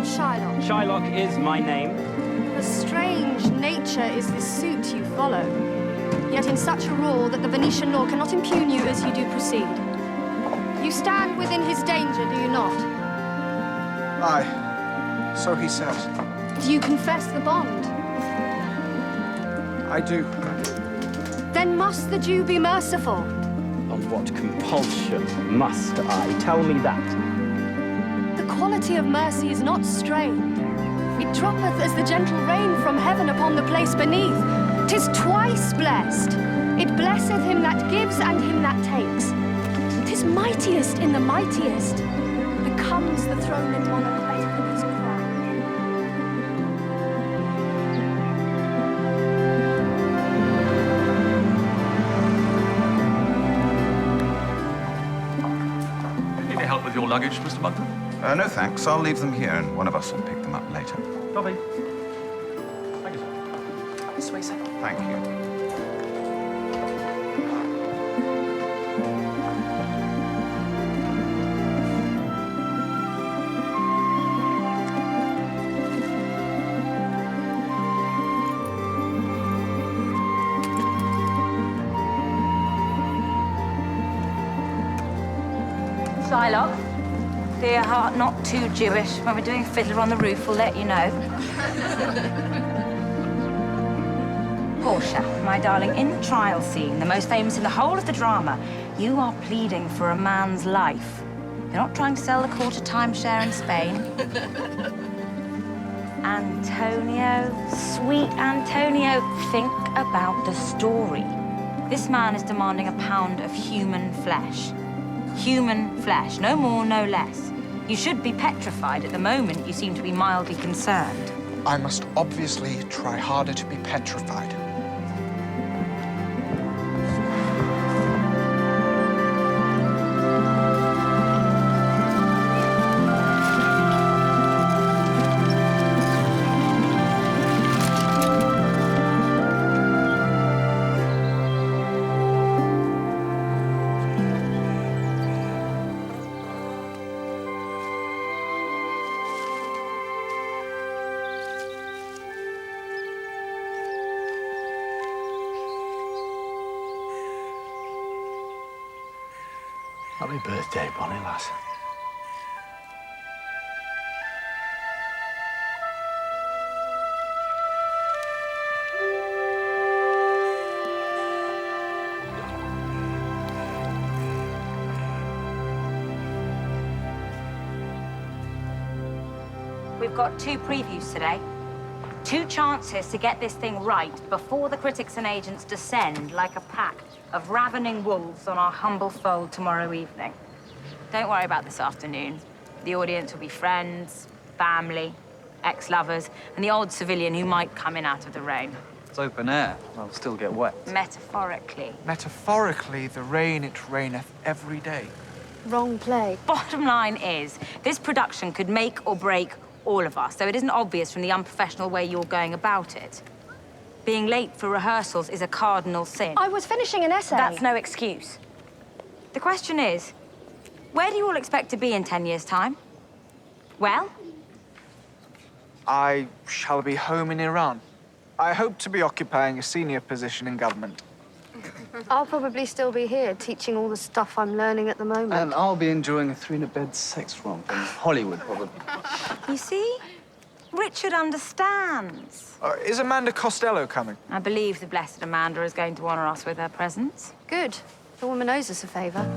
name Shylock? Shylock is my name. A strange nature is this suit you follow, yet in such a rule that the Venetian law cannot impugn you as you do proceed. You stand within his danger, do you not? Aye, so he says. Do you confess the bond? I do. Then must the Jew be merciful? On what compulsion must I? Tell me that. The quality of mercy is not strained. It droppeth as the gentle rain from heaven upon the place beneath. 'Tis twice blessed. It blesseth him that gives and him that takes. 'Tis mightiest in the mightiest. Becomes the throned monarch better than his crown. Need any help with your luggage, Mr. Mugden? No, thanks. I'll leave them here, and one of us will pick them up later. Lovely. Thank you, sir. This way, sir. Thank you. Shylock, dear heart, not too Jewish. When we're doing Fiddler on the Roof, we'll let you know. Portia, my darling, in the trial scene, the most famous in the whole of the drama, you are pleading for a man's life. You're not trying to sell the quarter timeshare in Spain. Antonio, sweet Antonio, think about the story. This man is demanding a pound of human flesh. Human flesh, no more, no less. You should be petrified. At the moment, you seem to be mildly concerned. I must obviously try harder to be petrified. Happy birthday, bonny lass. We've got 2 previews today. 2 chances to get this thing right before the critics and agents descend like a pack of ravening wolves on our humble fold tomorrow evening. Don't worry about this afternoon. The audience will be friends, family, ex-lovers, and the odd civilian who might come in out of the rain. It's open air. I'll still get wet. Metaphorically. Metaphorically, the rain it raineth every day. Wrong play. Bottom line is, this production could make or break all of us, so it isn't obvious from the unprofessional way you're going about it. Being late for rehearsals is a cardinal sin. I was finishing an essay. That's no excuse. The question is, where do you all expect to be in 10 years' time? Well? I shall be home in Iran. I hope to be occupying a senior position in government. I'll probably still be here, teaching all the stuff I'm learning at the moment. And I'll be enjoying a 3-in-a-bed sex romp in Hollywood, probably. You see? Richard understands. Is Amanda Costello coming? I believe the blessed Amanda is going to honor us with her presence. Good. The woman owes us a favor.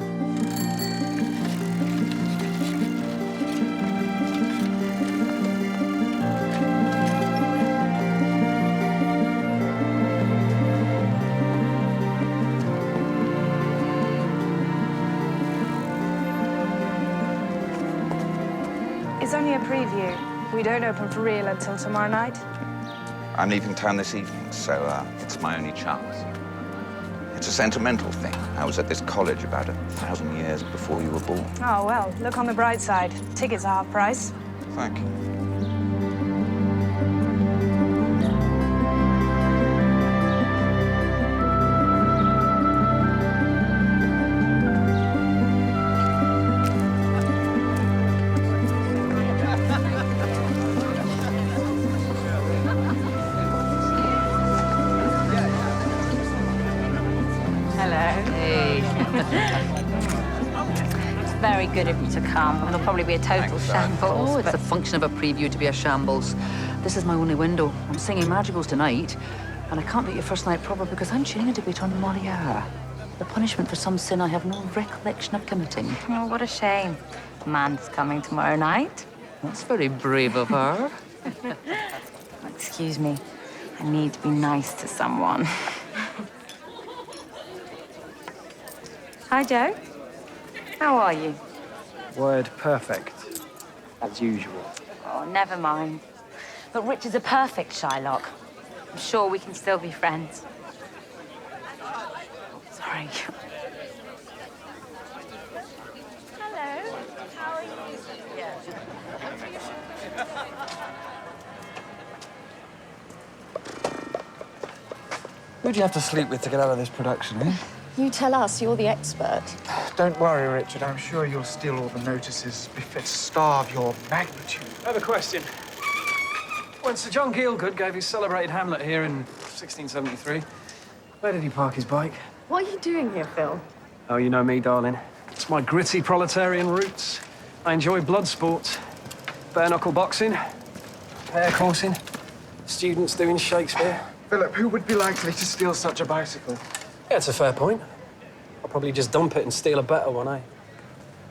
It's only a preview. We don't open for real until tomorrow night. I'm leaving town this evening, so it's my only chance. It's a sentimental thing. I was at this college about 1,000 years before you were born. Oh, well, look on the bright side. Tickets are half price. Thank you. Hello. Hey. It's very good of you to come. It'll probably be a total shambles. Oh, it's the function of a preview to be a shambles. This is my only window. I'm singing madrigals tonight, and I can't do your first night proper because I'm tuning a debate on Molière. The punishment for some sin I have no recollection of committing. Oh, what a shame. Man's coming tomorrow night. That's very brave of her. Excuse me. I need to be nice to someone. Hi, Joe. How are you? Word perfect, as usual. Oh, never mind. But Richard's a perfect Shylock. I'm sure we can still be friends. Sorry. Hello. How are you? Who'd you have to sleep with to get out of this production, eh? You tell us, you're the expert. Don't worry, Richard. I'm sure you'll steal all the notices befit a star of your magnitude. I have a question. When Sir John Gielgud gave his celebrated Hamlet here in 1673, where did he park his bike? What are you doing here, Phil? Oh, you know me, darling. It's my gritty proletarian roots. I enjoy blood sports, bare-knuckle boxing, pair coursing, students doing Shakespeare. Philip, who would be likely to steal such a bicycle? Yeah, it's a fair point. I'll probably just dump it and steal a better one, eh?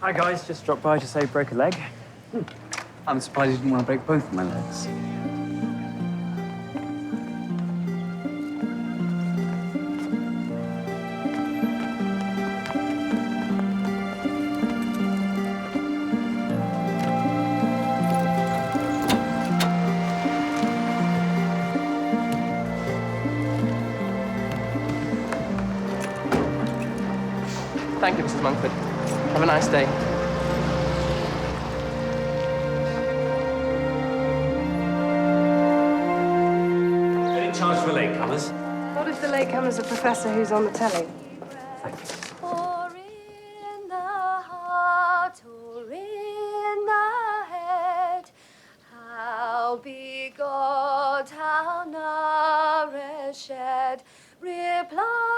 Hi, guys. Just dropped by to say broke a leg. I'm surprised you didn't want to break both of my legs. Thank you, Mrs. Mumford. Have a nice day. Any charge for latecomers? What if the latecomers are Professor who's on the telly? Thank you. Or in the heart, or in the head, how be God, how nourished, reply,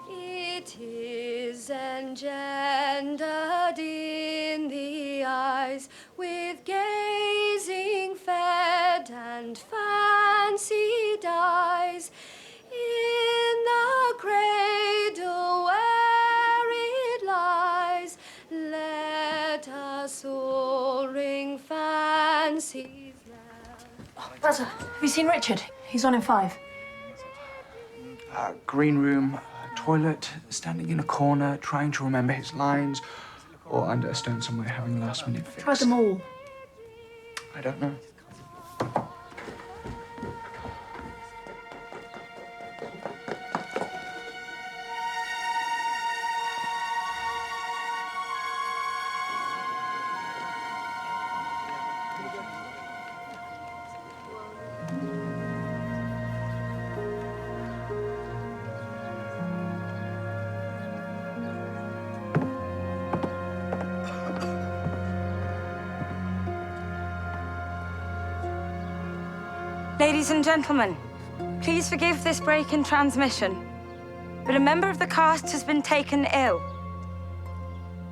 it is engendered in the eyes, with gazing fed and fancy dies, in the cradle where it lies. Let us soaring fancies Brother, have you seen Richard? He's on in 5. Green room, toilet, standing in a corner, trying to remember his lines, or under a stone somewhere having a last-minute fix. Tried them all. I don't know. Ladies and gentlemen, please forgive this break in transmission, but a member of the cast has been taken ill.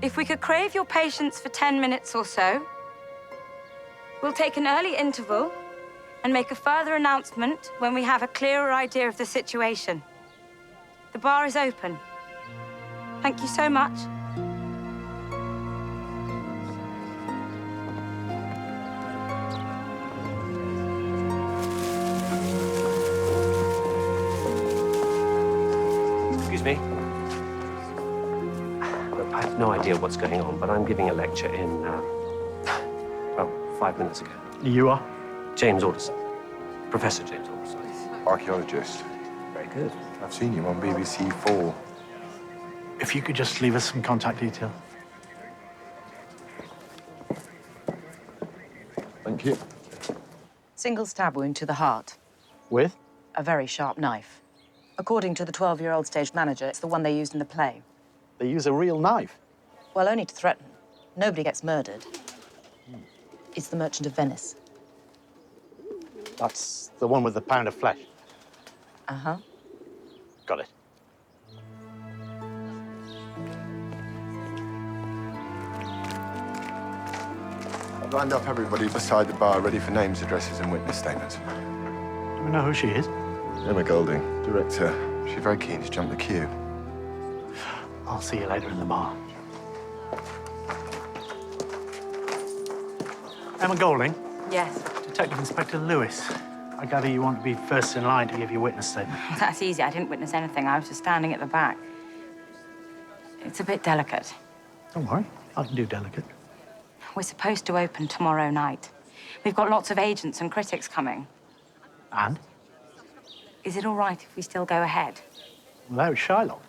If we could crave your patience for 10 minutes or so, we'll take an early interval and make a further announcement when we have a clearer idea of the situation. The bar is open. Thank you so much. Excuse me. Look, I have no idea what's going on, but I'm giving a lecture in, well, 5 minutes ago. You are? James Alderson. Professor James Alderson. Archaeologist. Very good. I've seen you on BBC 4. If you could just leave us some contact detail. Thank you. Single stab wound to the heart. With? A very sharp knife. According to the 12-year-old stage manager, it's the one they used in the play. They use a real knife? Well, only to threaten. Nobody gets murdered. It's The Merchant of Venice. That's the one with the pound of flesh. Uh-huh. Got it. I've lined up everybody beside the bar, ready for names, addresses, and witness statements. Do we know who she is? Emma Golding, director. She's very keen to jump the queue. I'll see you later in the bar. Emma Golding? Yes. Detective Inspector Lewis. I gather you want to be first in line to give your witness statement. Well, that's easy. I didn't witness anything. I was just standing at the back. It's a bit delicate. Don't worry, I can do delicate. We're supposed to open tomorrow night. We've got lots of agents and critics coming. And? Is it all right if we still go ahead? Without Shylock?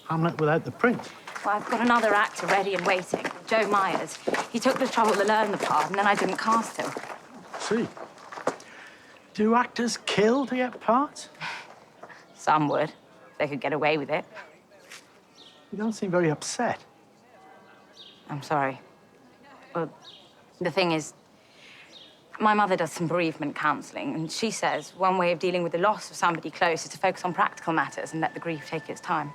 Hamlet without the prince? Well, I've got another actor ready and waiting, Joe Myers. He took the trouble to learn the part, and then I didn't cast him. See. Do actors kill to get parts? Some would. They could get away with it. You don't seem very upset. I'm sorry. Well, the thing is, my mother does some bereavement counselling, and she says one way of dealing with the loss of somebody close is to focus on practical matters and let the grief take its time.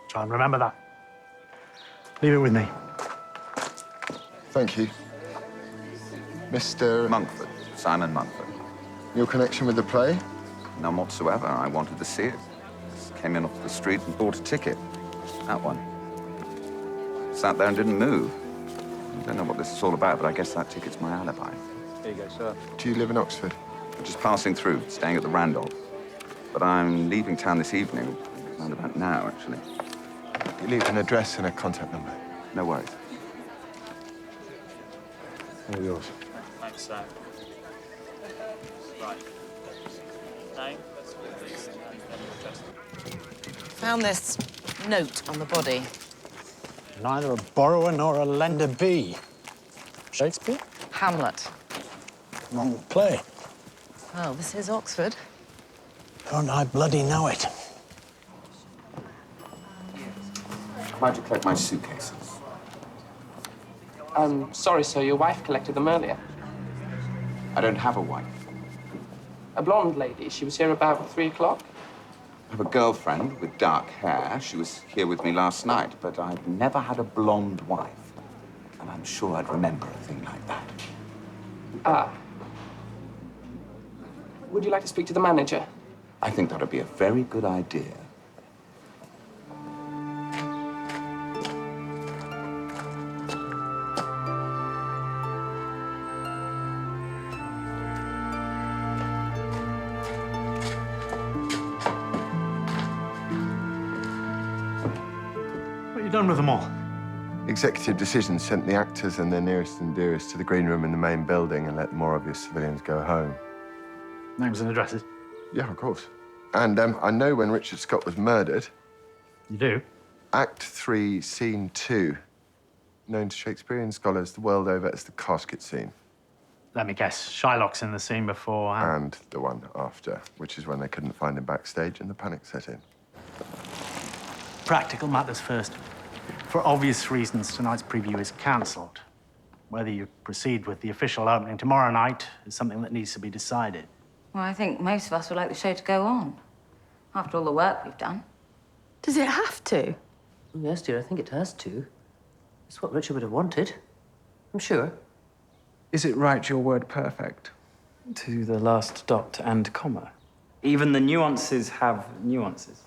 Try and remember that. Leave it with me. Thank you. Mr. Monkford, Simon Monkford. Your connection with the play? None whatsoever. I wanted to see it. Just came in off the street and bought a ticket. That one. Sat there and didn't move. I don't know what this is all about, but I guess that ticket's my alibi. Here you go, sir. Do you live in Oxford? Just passing through, staying at the Randolph. But I'm leaving town this evening, around about now, actually. You leave an address and a contact number. No worries. All yours. Thanks, sir. Right. Name, that's all this, and then just... Found this note on the body. Neither a borrower nor a lender be. Shakespeare? Hamlet. Wrong play. Well, this is Oxford. Don't I bloody know it? Why'd you collect my suitcases? Sorry, sir, your wife collected them earlier. I don't have a wife. A blonde lady. She was here about 3 o'clock. I have a girlfriend with dark hair. She was here with me last night, but I've never had a blonde wife. And I'm sure I'd remember a thing like that. Ah. Would you like to speak to the manager? I think that would be a very good idea. What have you done with them all? Executive decision sent the actors and their nearest and dearest to the green room in the main building and let the more obvious civilians go home. Names and addresses? Yeah, of course. And I know when Richard Scott was murdered. You do? Act 3, Scene 2. Known to Shakespearean scholars the world over as the casket scene. Let me guess. Shylock's in the scene before and the one after, which is when they couldn't find him backstage and the panic set in. Practical matters first. For obvious reasons, tonight's preview is cancelled. Whether you proceed with the official opening tomorrow night is something that needs to be decided. Well, I think most of us would like the show to go on, after all the work we've done. Does it have to? Yes, dear, I think it has to. It's what Richard would have wanted. I'm sure. Is it right your word perfect? To the last dot and comma. Even the nuances have nuances.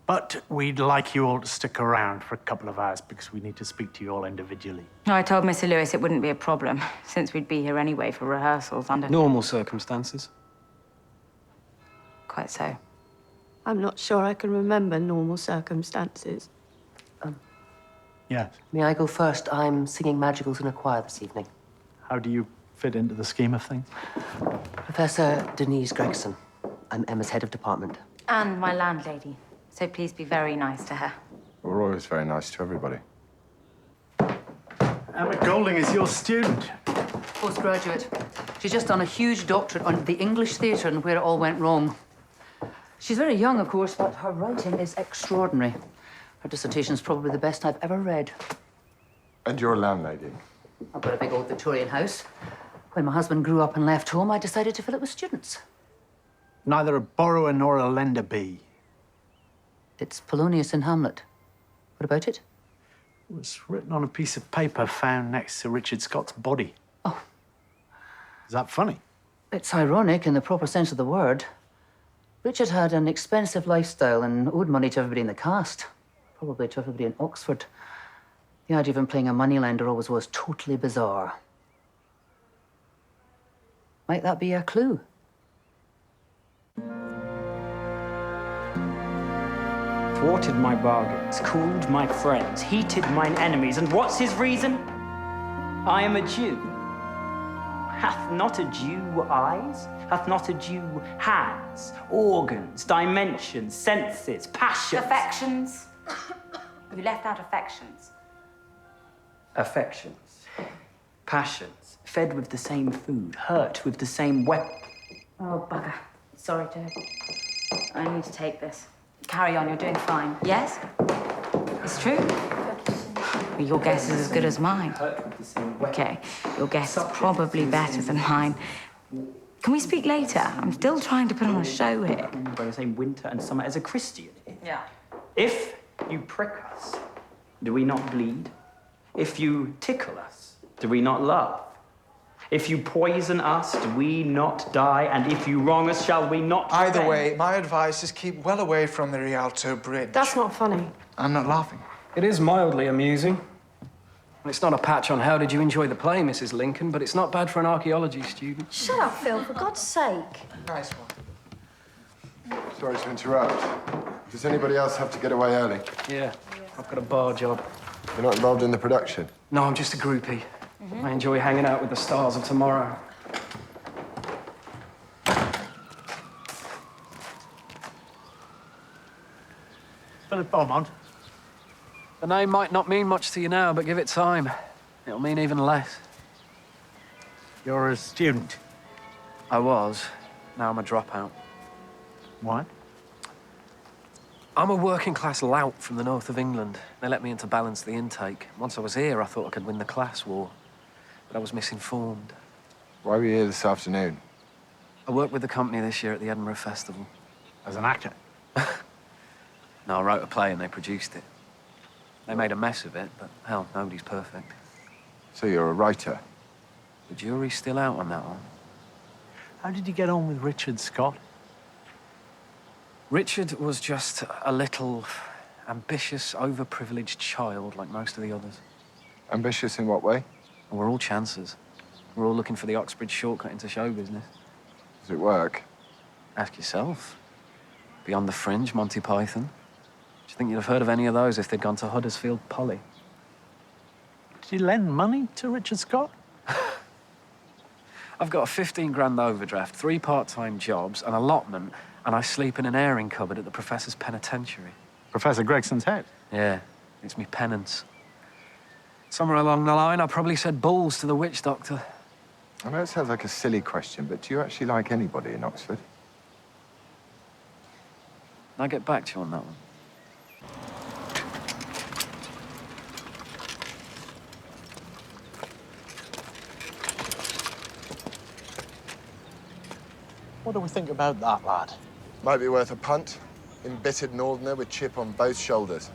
But we'd like you all to stick around for a couple of hours because we need to speak to you all individually. I told Mr. Lewis it wouldn't be a problem, since we'd be here anyway for rehearsals under... Normal circumstances. Quite so. I'm not sure I can remember normal circumstances. Yes. May I go first? I'm singing madrigals in a choir this evening. How do you fit into the scheme of things? Professor Denise Gregson. I'm Emma's head of department. And my landlady. So please be very nice to her. We're always very nice to everybody. Emma Golding is your student. Postgraduate. She's just done a huge doctorate on the English theatre and where it all went wrong. She's very young, of course, but her writing is extraordinary. Her dissertation is probably the best I've ever read. And your landlady. I've got a big old Victorian house. When my husband grew up and left home, I decided to fill it with students. Neither a borrower nor a lender be. It's Polonius in Hamlet. What about it? It was written on a piece of paper found next to Richard Scott's body. Oh. Is that funny? It's ironic in the proper sense of the word. Richard had an expensive lifestyle and owed money to everybody in the cast. Probably to everybody in Oxford. The idea of him playing a moneylender always was totally bizarre. Might that be a clue? Thwarted my bargains, cooled my friends, heated mine enemies, and what's his reason? I am a Jew. Hath not a Jew eyes? Hath not a Jew hands, organs, dimensions, senses, passions? Affections. You left out affections. Affections, passions, fed with the same food, hurt with the same weapon. Oh, bugger. Sorry, Dad. I need to take this. Carry on, you're doing fine. Yes? It's true. Your guess is as good as mine. Okay, your guess is probably better than mine. Can we speak later? I'm still trying to put on a show here. By the same winter and summer as a Christian. Yeah. If you prick us, do we not bleed? If you tickle us, do we not love? If you poison us, do we not die? And if you wrong us, shall we not Either revenge? way, my advice is keep well away from the Rialto Bridge. That's not funny. I'm not laughing. It is mildly amusing. It's not a patch on how did you enjoy the play, Mrs. Lincoln, but it's not bad for an archaeology student. Shut up, Phil, for God's sake. Nice one. Sorry to interrupt. Does anybody else have to get away early? Yeah, I've got a bar job. You're not involved in the production? No, I'm just a groupie. I enjoy hanging out with the stars of tomorrow. Philip Beaumont. The name might not mean much to you now, but give it time. It'll mean even less. You're a student. I was. Now I'm a dropout. What? I'm a working-class lout from the north of England. They let me in to balance the intake. Once I was here, I thought I could win the class war. But I was misinformed. Why were you here this afternoon? I worked with the company this year at the Edinburgh Festival. As an actor? No, I wrote a play and they produced it. They made a mess of it, but hell, nobody's perfect. So you're a writer? The jury's still out on that one. How did you get on with Richard Scott? Richard was just a little ambitious, overprivileged child like most of the others. Ambitious in what way? We're all chancers. We're all looking for the Oxbridge shortcut into show business. Does it work? Ask yourself. Beyond the Fringe, Monty Python. Do you think you'd have heard of any of those if they'd gone to Huddersfield Poly? Did you lend money to Richard Scott? I've got a 15 grand overdraft, 3 part-time jobs, an allotment, and I sleep in an airing cupboard at the Professor's Penitentiary. Professor Gregson's head? Yeah, it's me penance. Somewhere along the line, I probably said balls to the witch doctor. I know it sounds like a silly question, but do you actually like anybody in Oxford? I'll get back to you on that one. What do we think about that, lad? Might be worth a punt. Embittered northerner with chip on both shoulders.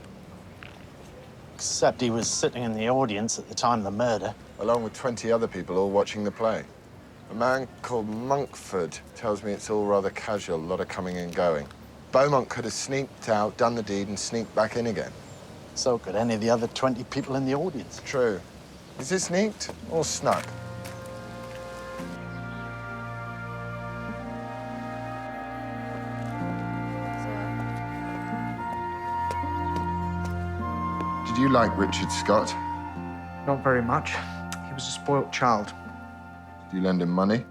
Except he was sitting in the audience at the time of the murder. Along with 20 other people all watching the play. A man called Monkford tells me it's all rather casual, a lot of coming and going. Beaumont could have sneaked out, done the deed, and sneaked back in again. So could any of the other 20 people in the audience. True. Is it sneaked or snuck? Did you like Richard Scott? Not very much. He was a spoilt child. Did you lend him money?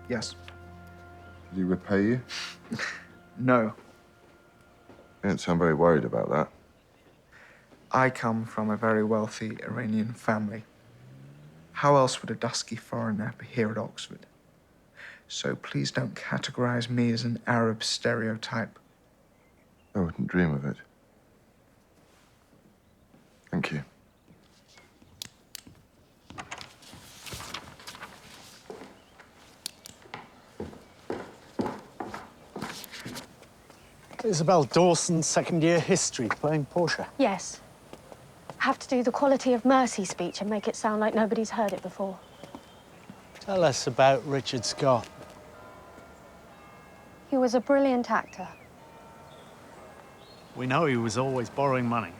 Yes. Did he repay you? No. You don't sound very worried about that. I come from a very wealthy Iranian family. How else would a dusky foreigner be here at Oxford? So please don't categorize me as an Arab stereotype. I wouldn't dream of it. Thank you. Isabel Dawson's second-year history, playing Portia. Yes. Have to do the quality of mercy speech and make it sound like nobody's heard it before. Tell us about Richard Scott. He was a brilliant actor. We know he was always borrowing money.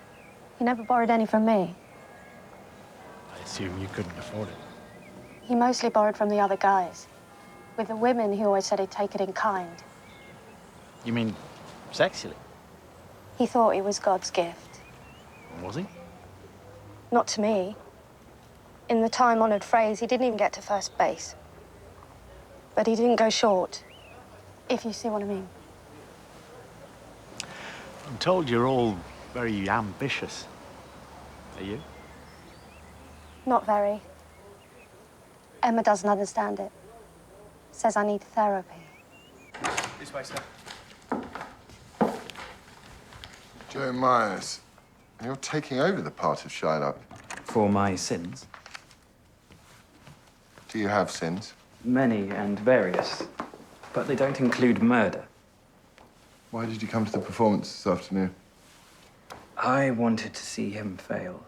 He never borrowed any from me. I assume you couldn't afford it. He mostly borrowed from the other guys. With the women, he always said he'd take it in kind. You mean sexually? He thought it was God's gift. Was he? Not to me. In the time-honored phrase, he didn't even get to first base. But he didn't go short, if you see what I mean. I'm told you're all very ambitious. Are you? Not very. Emma doesn't understand it. Says I need therapy. This way, sir. Joe Myers, you're taking over the part of Shylock. For my sins? Do you have sins? Many and various, but they don't include murder. Why did you come to the performance this afternoon? I wanted to see him fail.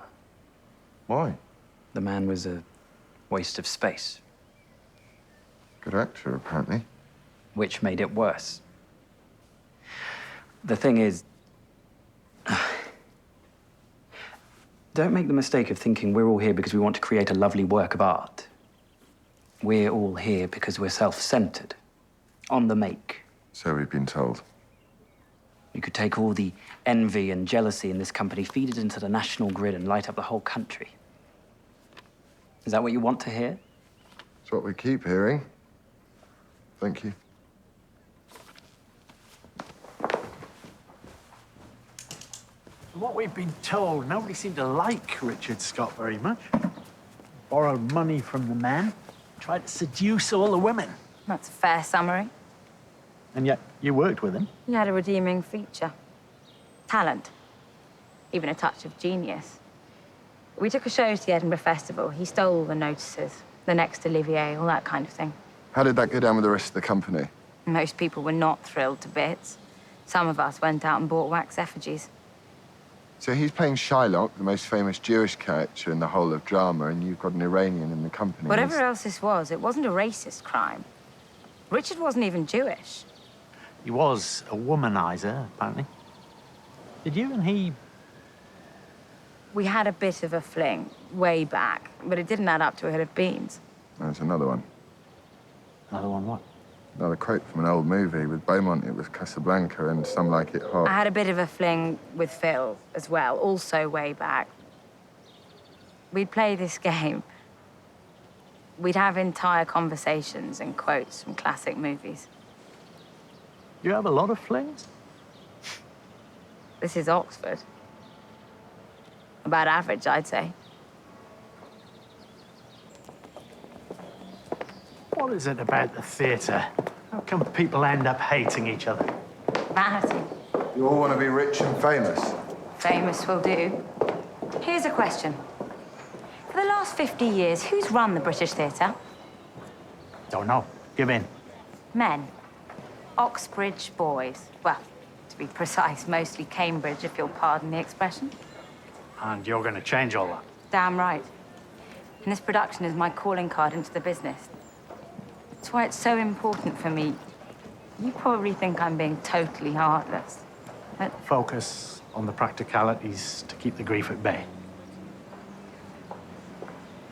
Why? The man was a waste of space. Good actor, apparently. Which made it worse. The thing is, don't make the mistake of thinking we're all here because we want to create a lovely work of art. We're all here because we're self-centered, on the make. So we've been told. You could take all the envy and jealousy in this company, feed it into the national grid, and light up the whole country. Is that what you want to hear? It's what we keep hearing. Thank you. From what we've been told, nobody seemed to like Richard Scott very much. Borrowed money from the men, tried to seduce all the women. That's a fair summary. And yet, you worked with him. He had a redeeming feature. Talent. Even a touch of genius. We took a show to the Edinburgh Festival. He stole all the notices. The next Olivier, all that kind of thing. How did that go down with the rest of the company? Most people were not thrilled to bits. Some of us went out and bought wax effigies. So he's playing Shylock, the most famous Jewish character in the whole of drama, and you've got an Iranian in the company. Whatever else this was, it wasn't a racist crime. Richard wasn't even Jewish. He was a womanizer, apparently. Did you and he... We had a bit of a fling, way back, but it didn't add up to a head of beans. There's another one. Another one what? Another quote from an old movie. With Beaumont, it was Casablanca, and Some Like It Hot. I had a bit of a fling with Phil as well, also way back. We'd play this game. We'd have entire conversations and quotes from classic movies. You have a lot of flings? This is Oxford. About average, I'd say. What is it about the theatre? How come people end up hating each other? Vanity. You all want to be rich and famous. Famous will do. Here's a question. For the last 50 years, who's run the British theatre? Don't know. Give in. Men. Oxbridge boys. Well, to be precise, mostly Cambridge, if you'll pardon the expression. And you're going to change all that? Damn right. And this production is my calling card into the business. That's why it's so important for me. You probably think I'm being totally heartless, but... Focus on the practicalities to keep the grief at bay.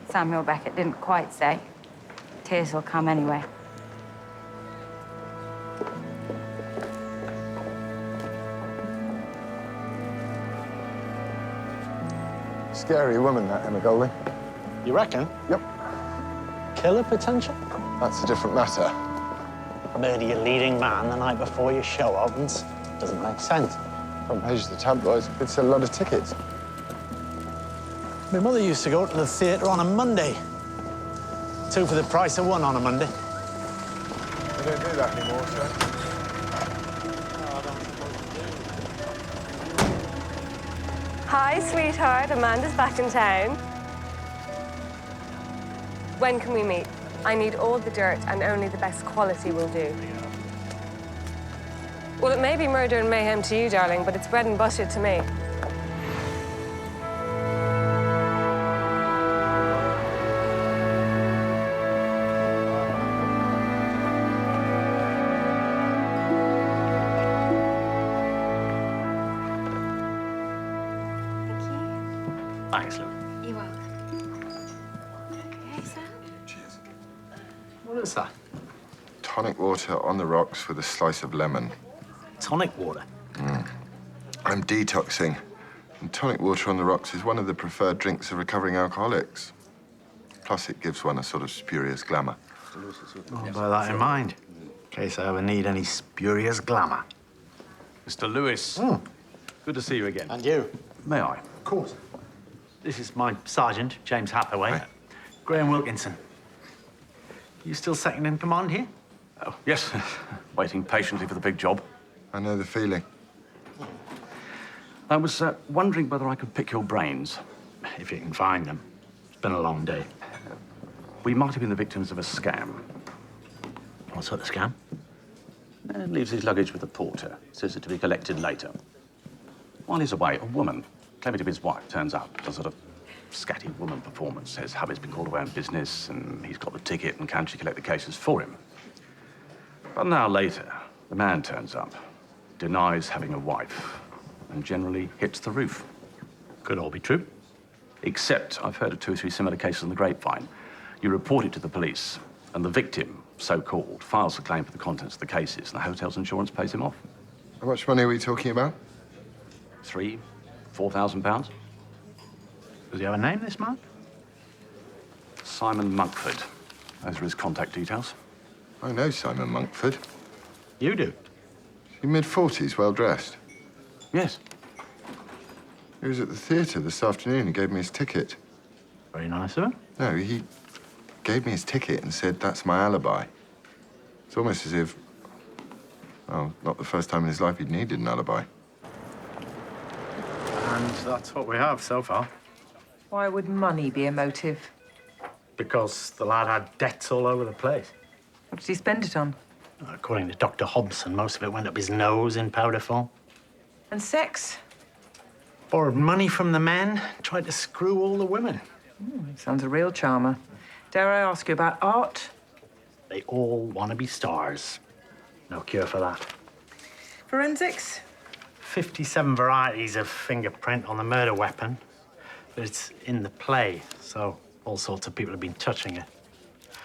Samuel Beckett didn't quite say. Tears will come anyway. Scary woman, that Emma Golding. You reckon? Yep. Killer potential? That's a different matter. Murder your leading man the night before your show opens. Doesn't make sense. Front page of the tabloids could sell a lot of tickets. My mother used to go to the theatre on a Monday. 2 for the price of 1 on a Monday. They don't do that anymore, sir. Hi, sweetheart. Amanda's back in town. When can we meet? I need all the dirt and only the best quality will do. Well, it may be murder and mayhem to you, darling, but it's bread and butter to me. Thanks, Lou. You're welcome. Okay, Sam. Cheers. What is that? Tonic water on the rocks with a slice of lemon. Tonic water? I'm detoxing. And tonic water on the rocks is one of the preferred drinks of recovering alcoholics. Plus, it gives one a sort of spurious glamour. I'll bear that in mind, in case I ever need any spurious glamour. Mr. Lewis. Good to see you again. And you. May I? Of course. This is my sergeant, James Hathaway. Hi. Graham Wilkinson. You still second in command here? Oh, yes. Waiting patiently for the big job. I know the feeling. I was wondering whether I could pick your brains. If you can find them. It's been a long day. We might have been the victims of a scam. What sort of scam? Leaves his luggage with the porter. Says it to be collected later. While he's away, a woman, claiming to be his wife, turns up. Does a sort of scatty woman performance. Says hubby's been called away on business and he's got the ticket and can she collect the cases for him. But an hour later, the man turns up, denies having a wife, and generally hits the roof. Could all be true. Except I've heard of 2 or 3 similar cases on the grapevine. You report it to the police, and the victim, so-called, files a claim for the contents of the cases, and the hotel's insurance pays him off. How much money are we talking about? £3,000, £4,000. Does he have a name, this man? Simon Monkford. Those are his contact details. I know Simon Monkford. You do? He's mid-40s, well-dressed. Yes. He was at the theatre this afternoon and gave me his ticket. Very nice of him. No, he gave me his ticket and said, that's my alibi. It's almost as if, well, not the first time in his life he'd needed an alibi. And that's what we have so far. Why would money be a motive? Because the lad had debts all over the place. What did he spend it on? According to Dr. Hobson, most of it went up his nose in powder form. And sex? Borrowed money from the men, tried to screw all the women. Sounds a real charmer. Dare I ask you about art? They all want to be stars. No cure for that. Forensics? 57 varieties of fingerprint on the murder weapon. But it's in the play, so all sorts of people have been touching it.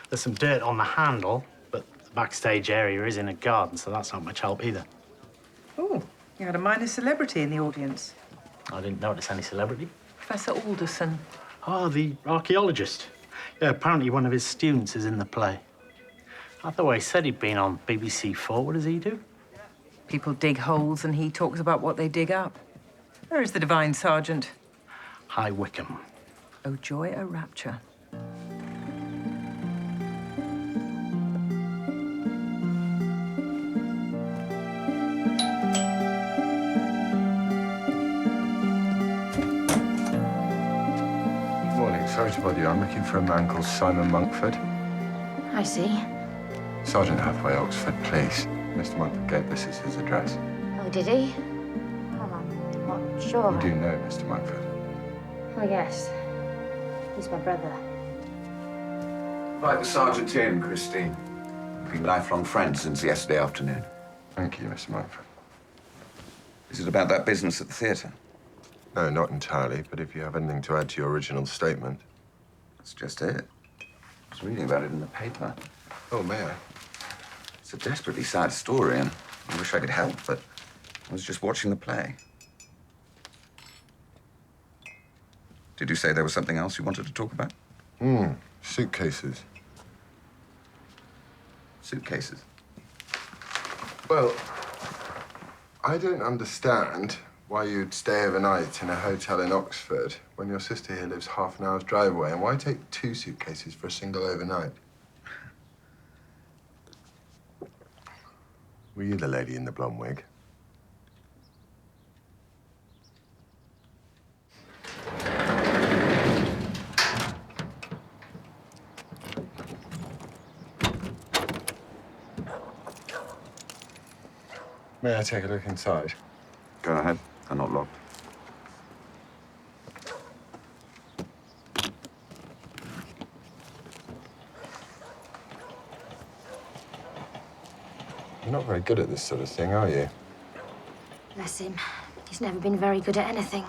There's some dirt on the handle, but the backstage area is in a garden, so that's not much help either. Oh, you had a minor celebrity in the audience. I didn't notice any celebrity. Professor Alderson. Oh, the archaeologist. Yeah, apparently one of his students is in the play. Hathaway said he'd been on BBC 4. What does he do? People dig holes and he talks about what they dig up. Where is the divine sergeant? High Wycombe. Oh, joy, oh, rapture. Morning. Sorry to bother you. I'm looking for a man called Simon Monkford. I see. Sergeant Hathaway, Oxford, please. Mr. Monkford gave this as his address. Oh, did he? Oh, I'm not sure. You do know Mr. Monkford. Oh, yes. He's my brother. Invite the sergeant in, Christine. We've been lifelong friends since yesterday afternoon. Thank you, Mr. Monkford. Is it about that business at the theatre? No, not entirely, but if you have anything to add to your original statement. That's just it. I was reading about it in the paper. Oh, may I? It's a desperately sad story, and I wish I could help, but I was just watching the play. Did you say there was something else you wanted to talk about? Suitcases. Suitcases? Well, I don't understand why you'd stay overnight in a hotel in Oxford when your sister here lives half an hour's drive away, and why take 2 suitcases for a single overnight? Were you the lady in the blonde wig? May I take a look inside? Go ahead. They're not locked. You're not very good at this sort of thing, are you? Bless him. He's never been very good at anything.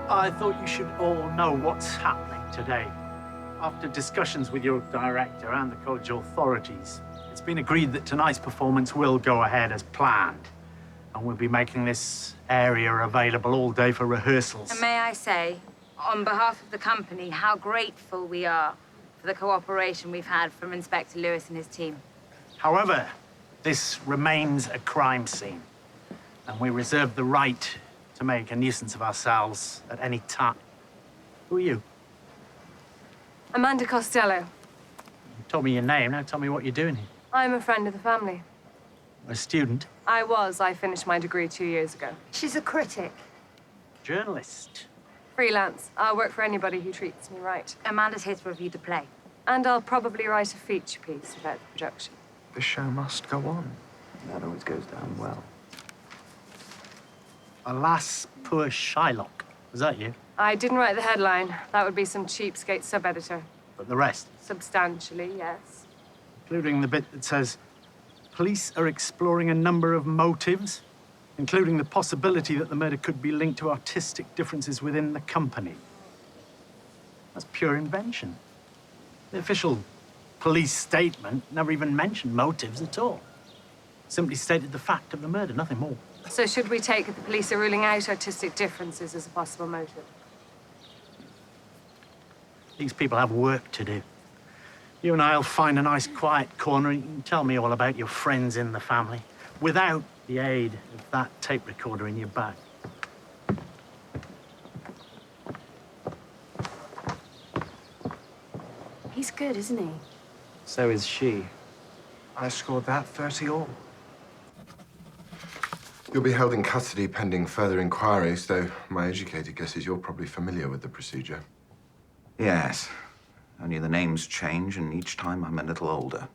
I thought you should all know what's happening today. After discussions with your director and the college authorities, it's been agreed that tonight's performance will go ahead as planned. And we'll be making this area available all day for rehearsals. And may I say, on behalf of the company, how grateful we are for the cooperation we've had from Inspector Lewis and his team. However, this remains a crime scene, and we reserve the right to make a nuisance of ourselves at any time. Who are you? Amanda Costello. You told me your name, now tell me what you're doing here. I'm a friend of the family. A student? I was. I finished my degree 2 years ago. She's a critic. Journalist? Freelance. I'll work for anybody who treats me right. Amanda's here to review the play. And I'll probably write a feature piece about the production. The show must go on. That always goes down well. Alas, poor Shylock. Was that you? I didn't write the headline. That would be some cheapskate sub-editor. But the rest? Substantially, yes. Including the bit that says, police are exploring a number of motives, including the possibility that the murder could be linked to artistic differences within the company. That's pure invention. The official police statement never even mentioned motives at all. Simply stated the fact of the murder, nothing more. So should we take it the police are ruling out artistic differences as a possible motive? These people have work to do. You and I'll find a nice quiet corner and you can tell me all about your friends in the family without the aid of that tape recorder in your bag. He's good, isn't he? So is she. I scored that 30 all. You'll be held in custody pending further inquiries, though my educated guess is you're probably familiar with the procedure. Yes. Only the names change, and each time I'm a little older.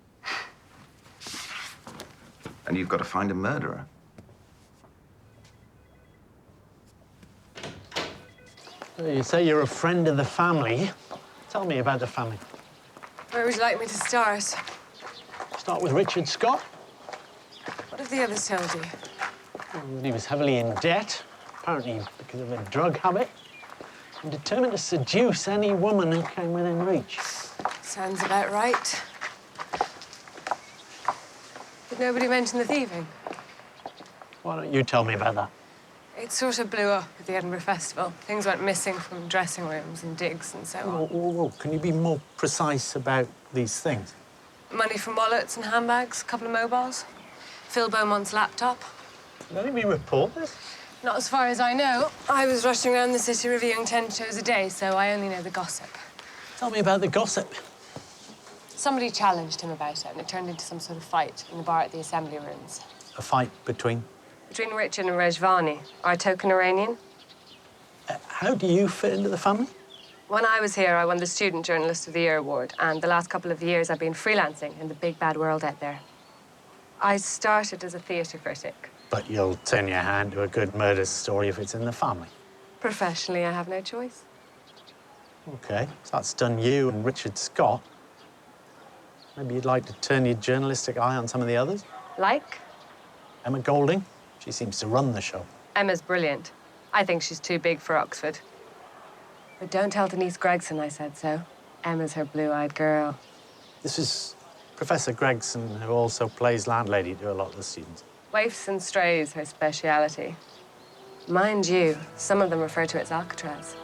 And you've got to find a murderer. You say you're a friend of the family. Tell me about the family. Where would you like me to start? Start with Richard Scott. What have the others told you? That he was heavily in debt, apparently because of a drug habit, and determined to seduce any woman who came within reach. Sounds about right. Did nobody mention the thieving? Why don't you tell me about that? It sort of blew up at the Edinburgh Festival. Things went missing from dressing rooms and digs and so on. Whoa. Can you be more precise about these things? Money from wallets and handbags, a couple of mobiles. Phil Beaumont's laptop. Did anybody report this? Not as far as I know. I was rushing around the city reviewing 10 shows a day, so I only know the gossip. Tell me about the gossip. Somebody challenged him about it, and it turned into some sort of fight in the bar at the Assembly Rooms. A fight between? Between Richard and Rejvani, our token Iranian. How do you fit into the family? When I was here, I won the Student Journalist of the Year award, and the last couple of years I've been freelancing in the big bad world out there. I started as a theatre critic. But you'll turn your hand to a good murder story if it's in the family. Professionally, I have no choice. OK, so that's done you and Richard Scott. Maybe you'd like to turn your journalistic eye on some of the others? Like? Emma Golding. She seems to run the show. Emma's brilliant. I think she's too big for Oxford. But don't tell Denise Gregson I said so. Emma's her blue-eyed girl. This is Professor Gregson, who also plays landlady to a lot of the students. Waifs and strays, her speciality. Mind you, some of them refer to it as Alcatraz.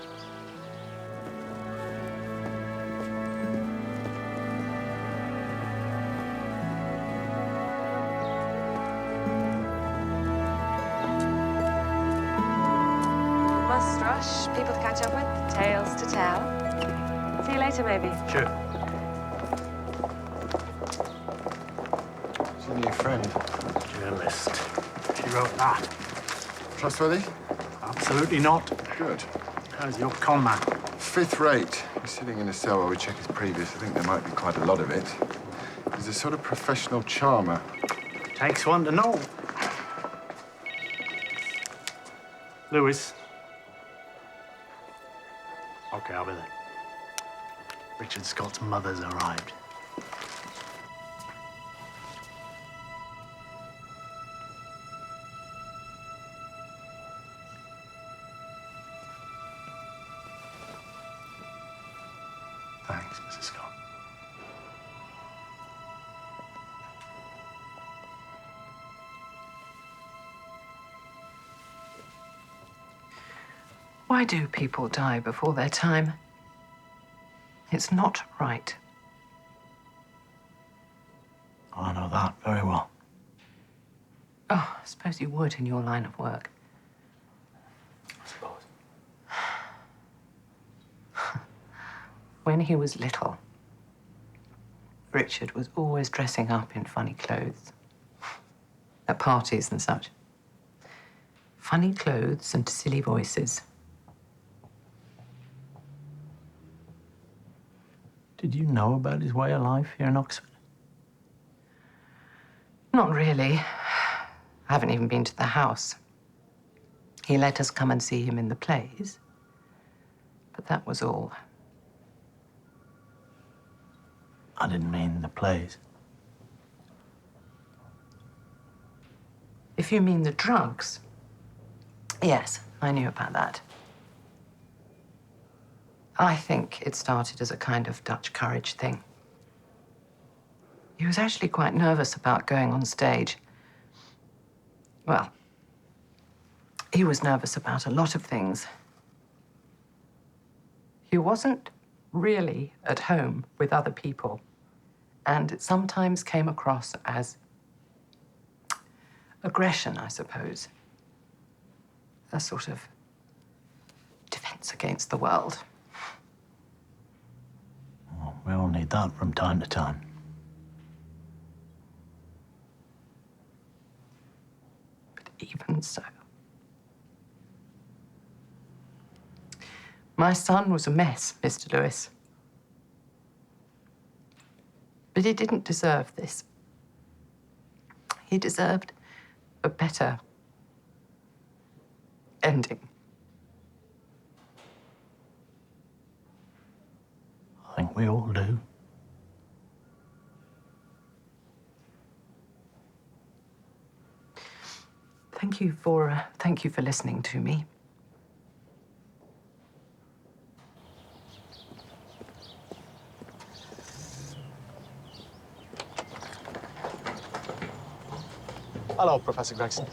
Must rush, people to catch up with, tales to tell. See you later, maybe. Sure. She's a new friend. Journalist. She wrote that. Trustworthy? Absolutely not. Good. How's your con man? Fifth rate. He's sitting in a cell while we check his previous. I think there might be quite a lot of it. He's a sort of professional charmer. Takes one to know. Lewis. Okay, I'll be there. Richard Scott's mother's arrived. Thanks, Mrs. Scott. Why do people die before their time? It's not right. I know that very well. Oh, I suppose you would in your line of work. I suppose. When he was little, Richard was always dressing up in funny clothes. At parties and such. Funny clothes and silly voices. Did you know about his way of life here in Oxford? Not really. I haven't even been to the house. He let us come and see him in the plays, but that was all. I didn't mean the plays. If you mean the drugs, yes, I knew about that. I think it started as a kind of Dutch courage thing. He was actually quite nervous about going on stage. Well, he was nervous about a lot of things. He wasn't really at home with other people, and it sometimes came across as aggression, I suppose. A sort of defense against the world. Well, we all need that from time to time. But even so. My son was a mess, Mr. Lewis. But he didn't deserve this. He deserved a better ending. I think we all do. Thank you for listening to me. Hello, Professor Gregson.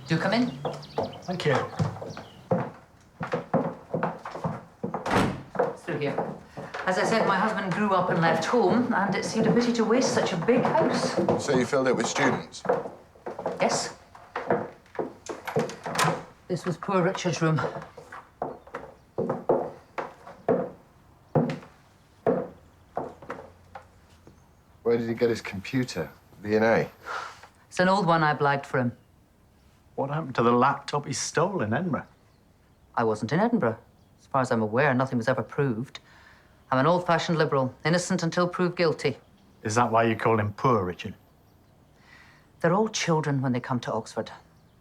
Do come in. Thank you. Through here. As I said, my husband grew up and left home, and it seemed a pity to waste such a big house. So you filled it with students? Yes. This was poor Richard's room. Where did he get his computer? V&A? It's an old one I blagged for him. What happened to the laptop he stole in Edinburgh? I wasn't in Edinburgh. As far as I'm aware, nothing was ever proved. I'm an old-fashioned liberal, innocent until proved guilty. Is that why you call him poor, Richard? They're all children when they come to Oxford.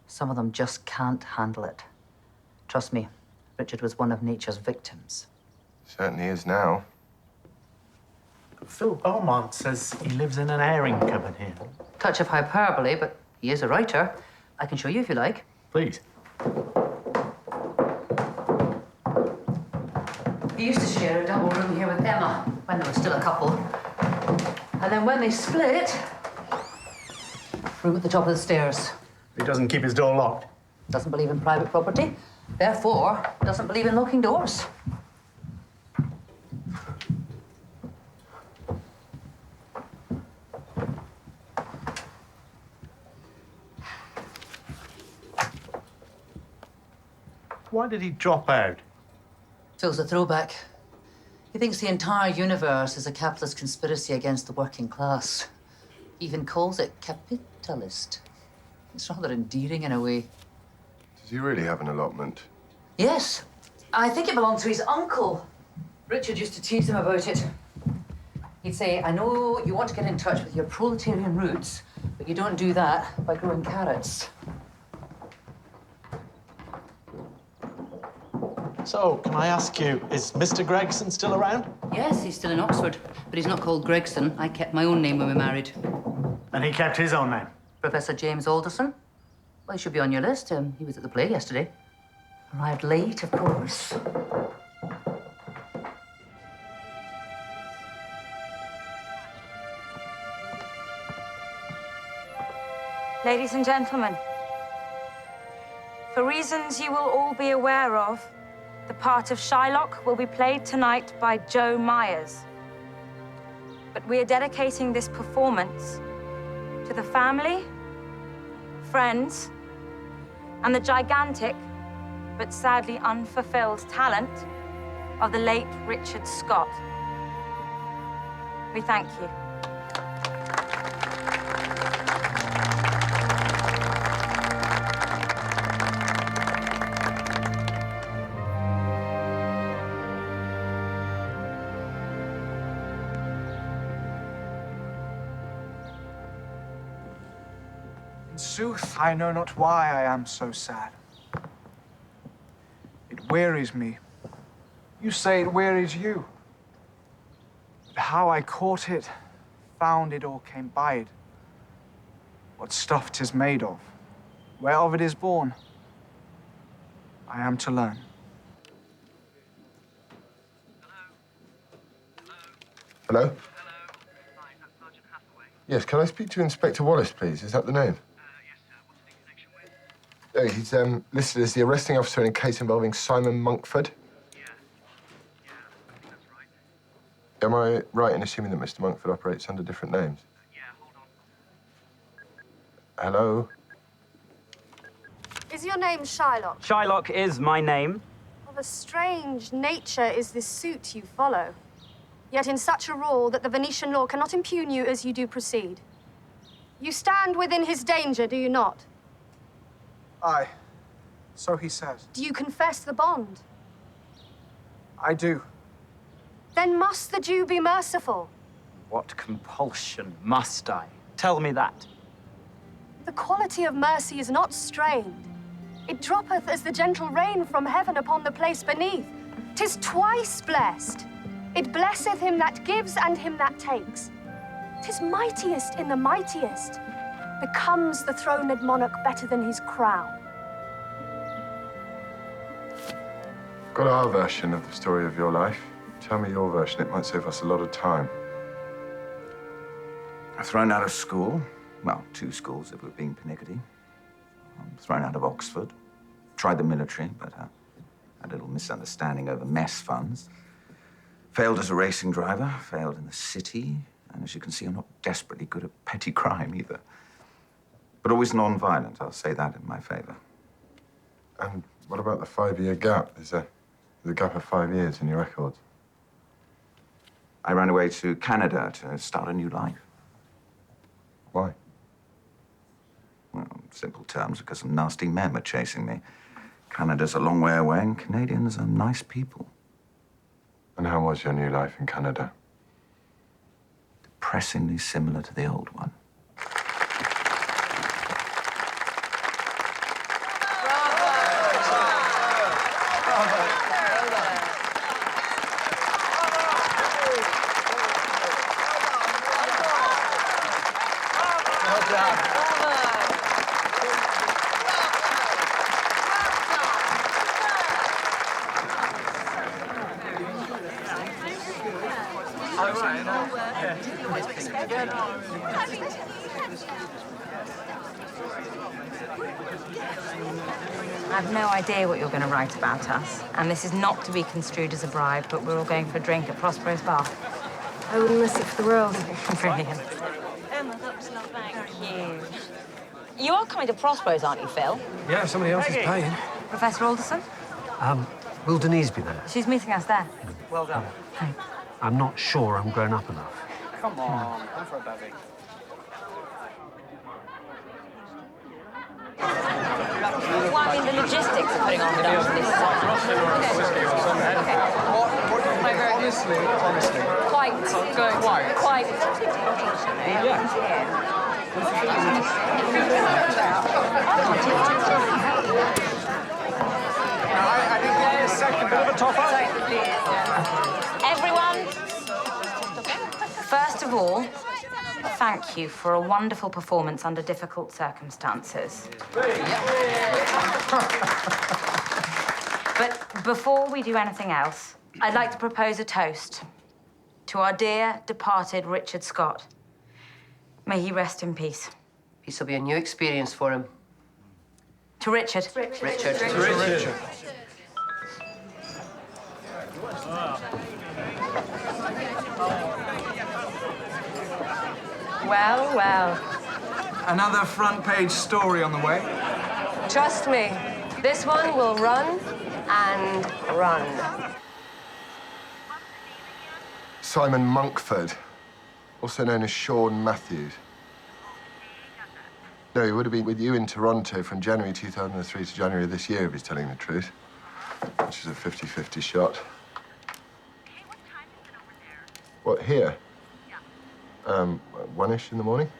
Some of them just can't handle it. Trust me, Richard was one of nature's victims. Certainly is now. Phil Beaumont says he lives in an airing cupboard here. Touch of hyperbole, but he is a writer. I can show you if you like. Please. He used to share a double room here with Emma when they were still a couple. And then when they split, room at the top of the stairs. He doesn't keep his door locked. Doesn't believe in private property. Therefore, doesn't believe in locking doors. Why did he drop out? Phil's a throwback. He thinks the entire universe is a capitalist conspiracy against the working class. He even calls it capitalist. It's rather endearing in a way. Does Do you really have an allotment? Yes. I think it belonged to his uncle. Richard used to tease him about it. He'd say, I know you want to get in touch with your proletarian roots, but you don't do that by growing carrots. So, can I ask you, is Mr. Gregson still around? Yes, he's still in Oxford, but he's not called Gregson. I kept my own name when we married. And he kept his own name? Professor James Alderson. Well, he should be on your list. He was at the play yesterday. Arrived late, of course. Ladies and gentlemen, for reasons you will all be aware of, the part of Shylock will be played tonight by Joe Myers. But we are dedicating this performance to the family, friends, and the gigantic, but sadly unfulfilled talent of the late Richard Scott. We thank you. In sooth, I know not why I am so sad. It wearies me. You say it wearies you. But how I caught it, found it, or came by it, what stuff 'tis made of, whereof it is born, I am to learn. Hello? Yes, can I speak to Inspector Wallace, please? Is that the name? Oh, he's listed as the arresting officer in a case involving Simon Monkford. Am I right in assuming that Mr. Monkford operates under different names? Hello? Is your name Shylock? Shylock is my name. Of a strange nature is this suit you follow. Yet in such a role that the Venetian law cannot impugn you as you do proceed. You stand within his danger, do you not? Aye, so he says. Do you confess the bond? I do. Then must the Jew be merciful? What compulsion must I? Tell me that. The quality of mercy is not strained. It droppeth as the gentle rain from heaven upon the place beneath. 'Tis twice blessed. It blesseth him that gives and him that takes. 'Tis mightiest in the mightiest. Becomes the throned monarch better than his crown. Got our version of the story of your life. Tell me your version. It might save us a lot of time. Thrown out of school. Well, 2 schools if we're being pernickety. Thrown out of Oxford. Tried the military, but a little misunderstanding over mess funds. Failed as a racing driver, failed in the city. And as you can see, I'm not desperately good at petty crime either. But always non-violent, I'll say that in my favor. And what about the 5-year gap? There's a gap of 5 years in your records. I ran away to Canada to start a new life. Why? Well, in simple terms, because some nasty men were chasing me. Canada's a long way away, and Canadians are nice people. And how was your new life in Canada? Depressingly similar to the old one. I have no idea what you're going to write about us, and this is not to be construed as a bribe, but we're all going for a drink at Prospero's bar. I wouldn't miss it for the world. Brilliant. Thank you. You are coming to Prospero's, aren't you, Phil? Yeah, if somebody else is paying. Professor Alderson? Will Denise be there? She's meeting us there. Well done. I'm not sure I'm grown up enough. Come on, go for a bevy. I mean, the logistics of putting on a production is sad. Honestly. Quite good. Quite. I didn't get a second bit of a top up. Everyone, first of all, thank you for a wonderful performance under difficult circumstances. But before we do anything else, I'd like to propose a toast to our dear departed Richard Scott. May he rest in peace. This will be a new experience for him. To Richard. Richard. Well, well. Another front-page story on the way. Trust me, this one will run and run. Simon Monkford, also known as Sean Matthews. No, he would have been with you in Toronto from January 2003 to January this year, if he's telling the truth. Which is a 50-50 shot. What, here? 1-ish in the morning?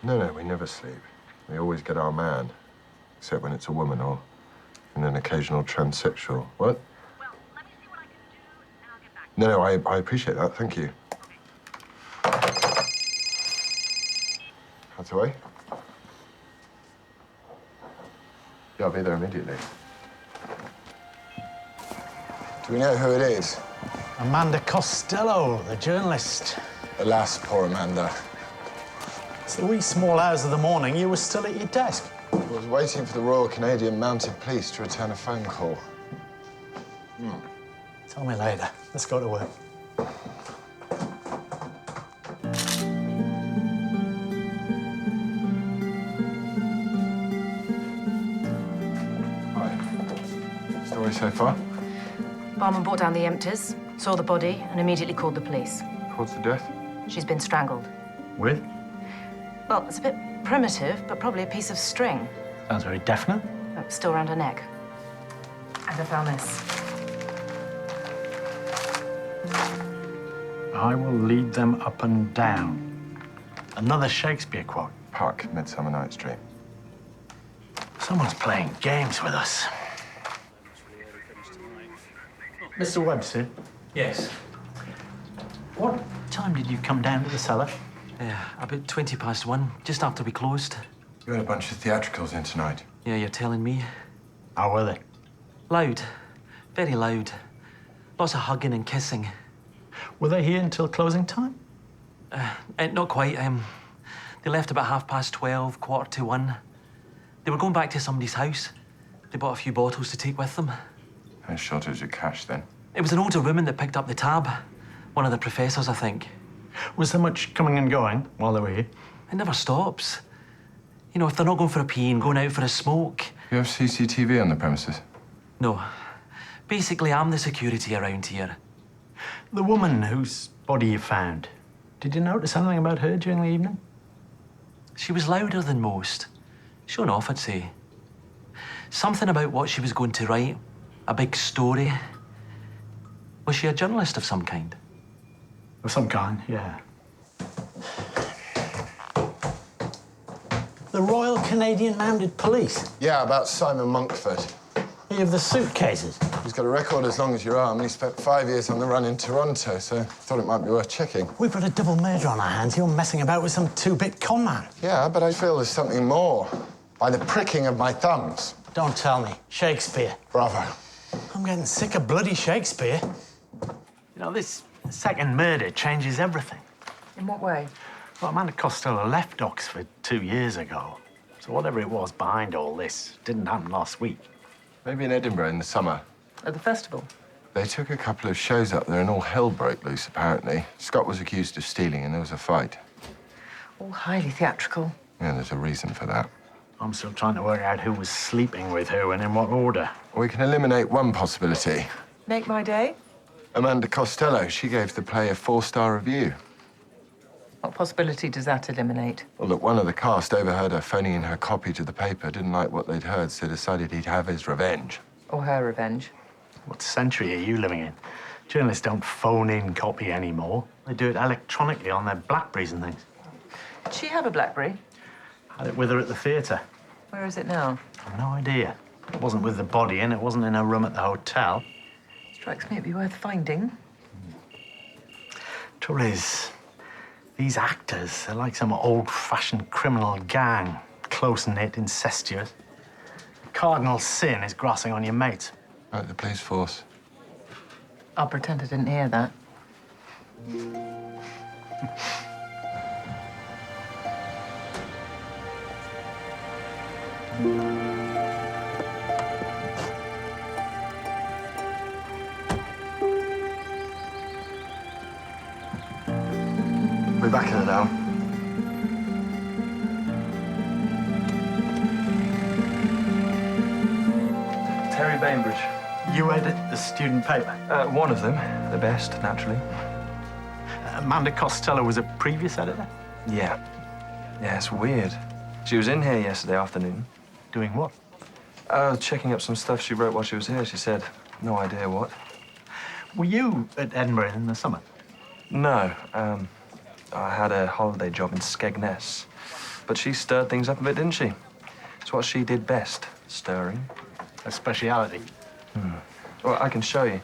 No, we never sleep. We always get our man. Except when it's a woman or an occasional transsexual. What? No, I appreciate that. Thank you. Hathaway? Yeah, I'll be there immediately. Do we know who it is? Amanda Costello, the journalist. Alas, poor Amanda. It's the wee small hours of the morning. You were still at your desk. I was waiting for the Royal Canadian Mounted Police to return a phone call. Tell me later. Let's go to work. Story so far? Barman brought down the empties, saw the body, and immediately called the police. Cause of death? She's been strangled. With? Well, it's a bit primitive, but probably a piece of string. Sounds very definite. Still around her neck. And I found this. I will lead them up and down. Another Shakespeare quote. Puck, Midsummer Night's Dream. Someone's playing games with us. Mr. Webster? Yes. What time did you come down to the cellar? About 1:20, just after we closed. You had a bunch of theatricals in tonight. Yeah, you're telling me. How were they? Loud. Very loud. Lots of hugging and kissing. Were they here until closing time? Not quite. They left about 12:30, 1:15. They were going back to somebody's house. They bought a few bottles to take with them. No shortage of cash, then? It was an older woman that picked up the tab. One of the professors, I think. Was there much coming and going while they were here? It never stops. You know, if they're not going for a pee and going out for a smoke. You have CCTV on the premises? No. Basically, I'm the security around here. The woman whose body you found, did you notice anything about her during the evening? She was louder than most. Showing off, I'd say. Something about what she was going to write. A big story. Was she a journalist of some kind? Of some kind, yeah. The Royal Canadian Mounted Police? Yeah, about Simon Monkford. You have the suitcases? He's got a record as long as your arm, and he spent 5 years on the run in Toronto, so I thought it might be worth checking. We've got a double murder on our hands. You're messing about with some two-bit con man. Yeah, but I feel there's something more. By the pricking of my thumbs. Don't tell me. Shakespeare. Bravo. I'm getting sick of bloody Shakespeare. You know, this second murder changes everything. In what way? Well, Amanda Costello left Oxford 2 years ago. So whatever it was behind all this didn't happen last week. Maybe in Edinburgh in the summer. At the festival? They took a couple of shows up there and all hell broke loose, apparently. Scott was accused of stealing and there was a fight. All highly theatrical. Yeah, there's a reason for that. I'm still trying to work out who was sleeping with who and in what order. We can eliminate one possibility. Make my day? Amanda Costello, she gave the play a 4-star review. What possibility does that eliminate? Well, look, one of the cast overheard her phoning in her copy to the paper, didn't like what they'd heard, so decided he'd have his revenge. Or her revenge? What century are you living in? Journalists don't phone in copy anymore. They do it electronically on their Blackberries and things. Did she have a BlackBerry? Had it with her at the theatre. Where is it now? I've no idea. It wasn't with the body in, it wasn't in her room at the hotel. Strikes me it'd be worth finding. Trouble is, these actors, they're like some old-fashioned criminal gang. Close-knit, incestuous. Cardinal sin is grassing on your mates. Like the police force. I'll pretend I didn't hear that. We're back in an hour. Terry Bainbridge. You edit the student paper? One of them. The best, naturally. Amanda Costello was a previous editor? Yeah. Yeah, it's weird. She was in here yesterday afternoon. Doing what? Checking up some stuff she wrote while she was here, she said. No idea what. Were you at Edinburgh in the summer? No. I had a holiday job in Skegness. But she stirred things up a bit, didn't she? It's what she did best, stirring. A speciality. Well, I can show you.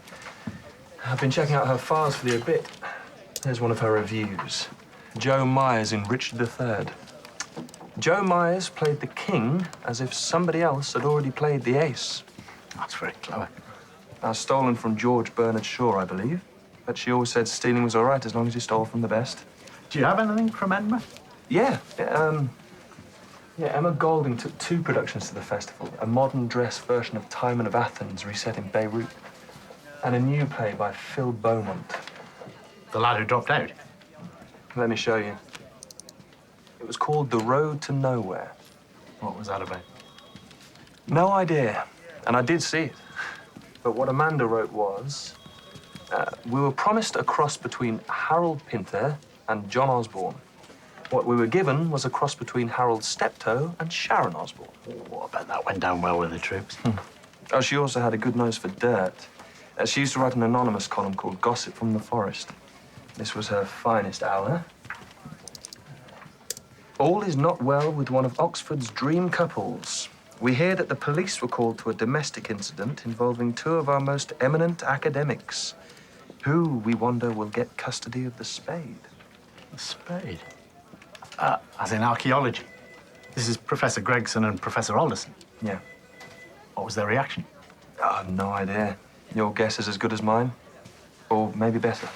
I've been checking out her files for the obit. Here's one of her reviews. Joe Myers in Richard III. Joe Myers played the king as if somebody else had already played the ace. That's very clever. Stolen from George Bernard Shaw, I believe. But she always said stealing was all right as long as you stole from the best. Do you have anything from Edinburgh? Yeah. Emma Golding took 2 productions to the festival. A modern dress version of Timon of Athens reset in Beirut. And a new play by Phil Beaumont. The lad who dropped out? Let me show you. It was called The Road to Nowhere. What was that about? No idea. And I did see it. But what Amanda wrote was, we were promised a cross between Harold Pinter and John Osborne. What we were given was a cross between Harold Steptoe and Sharon Osbourne. Oh, I bet that went down well with the troops. Oh, she also had a good nose for dirt. She used to write an anonymous column called Gossip from the Forest. This was her finest hour. All is not well with one of Oxford's dream couples. We hear that the police were called to a domestic incident involving 2 of our most eminent academics. Who, we wonder, will get custody of the spade? The spade? As in archaeology. This is Professor Gregson and Professor Alderson. Yeah. What was their reaction? No idea. Your guess is as good as mine. Or maybe better.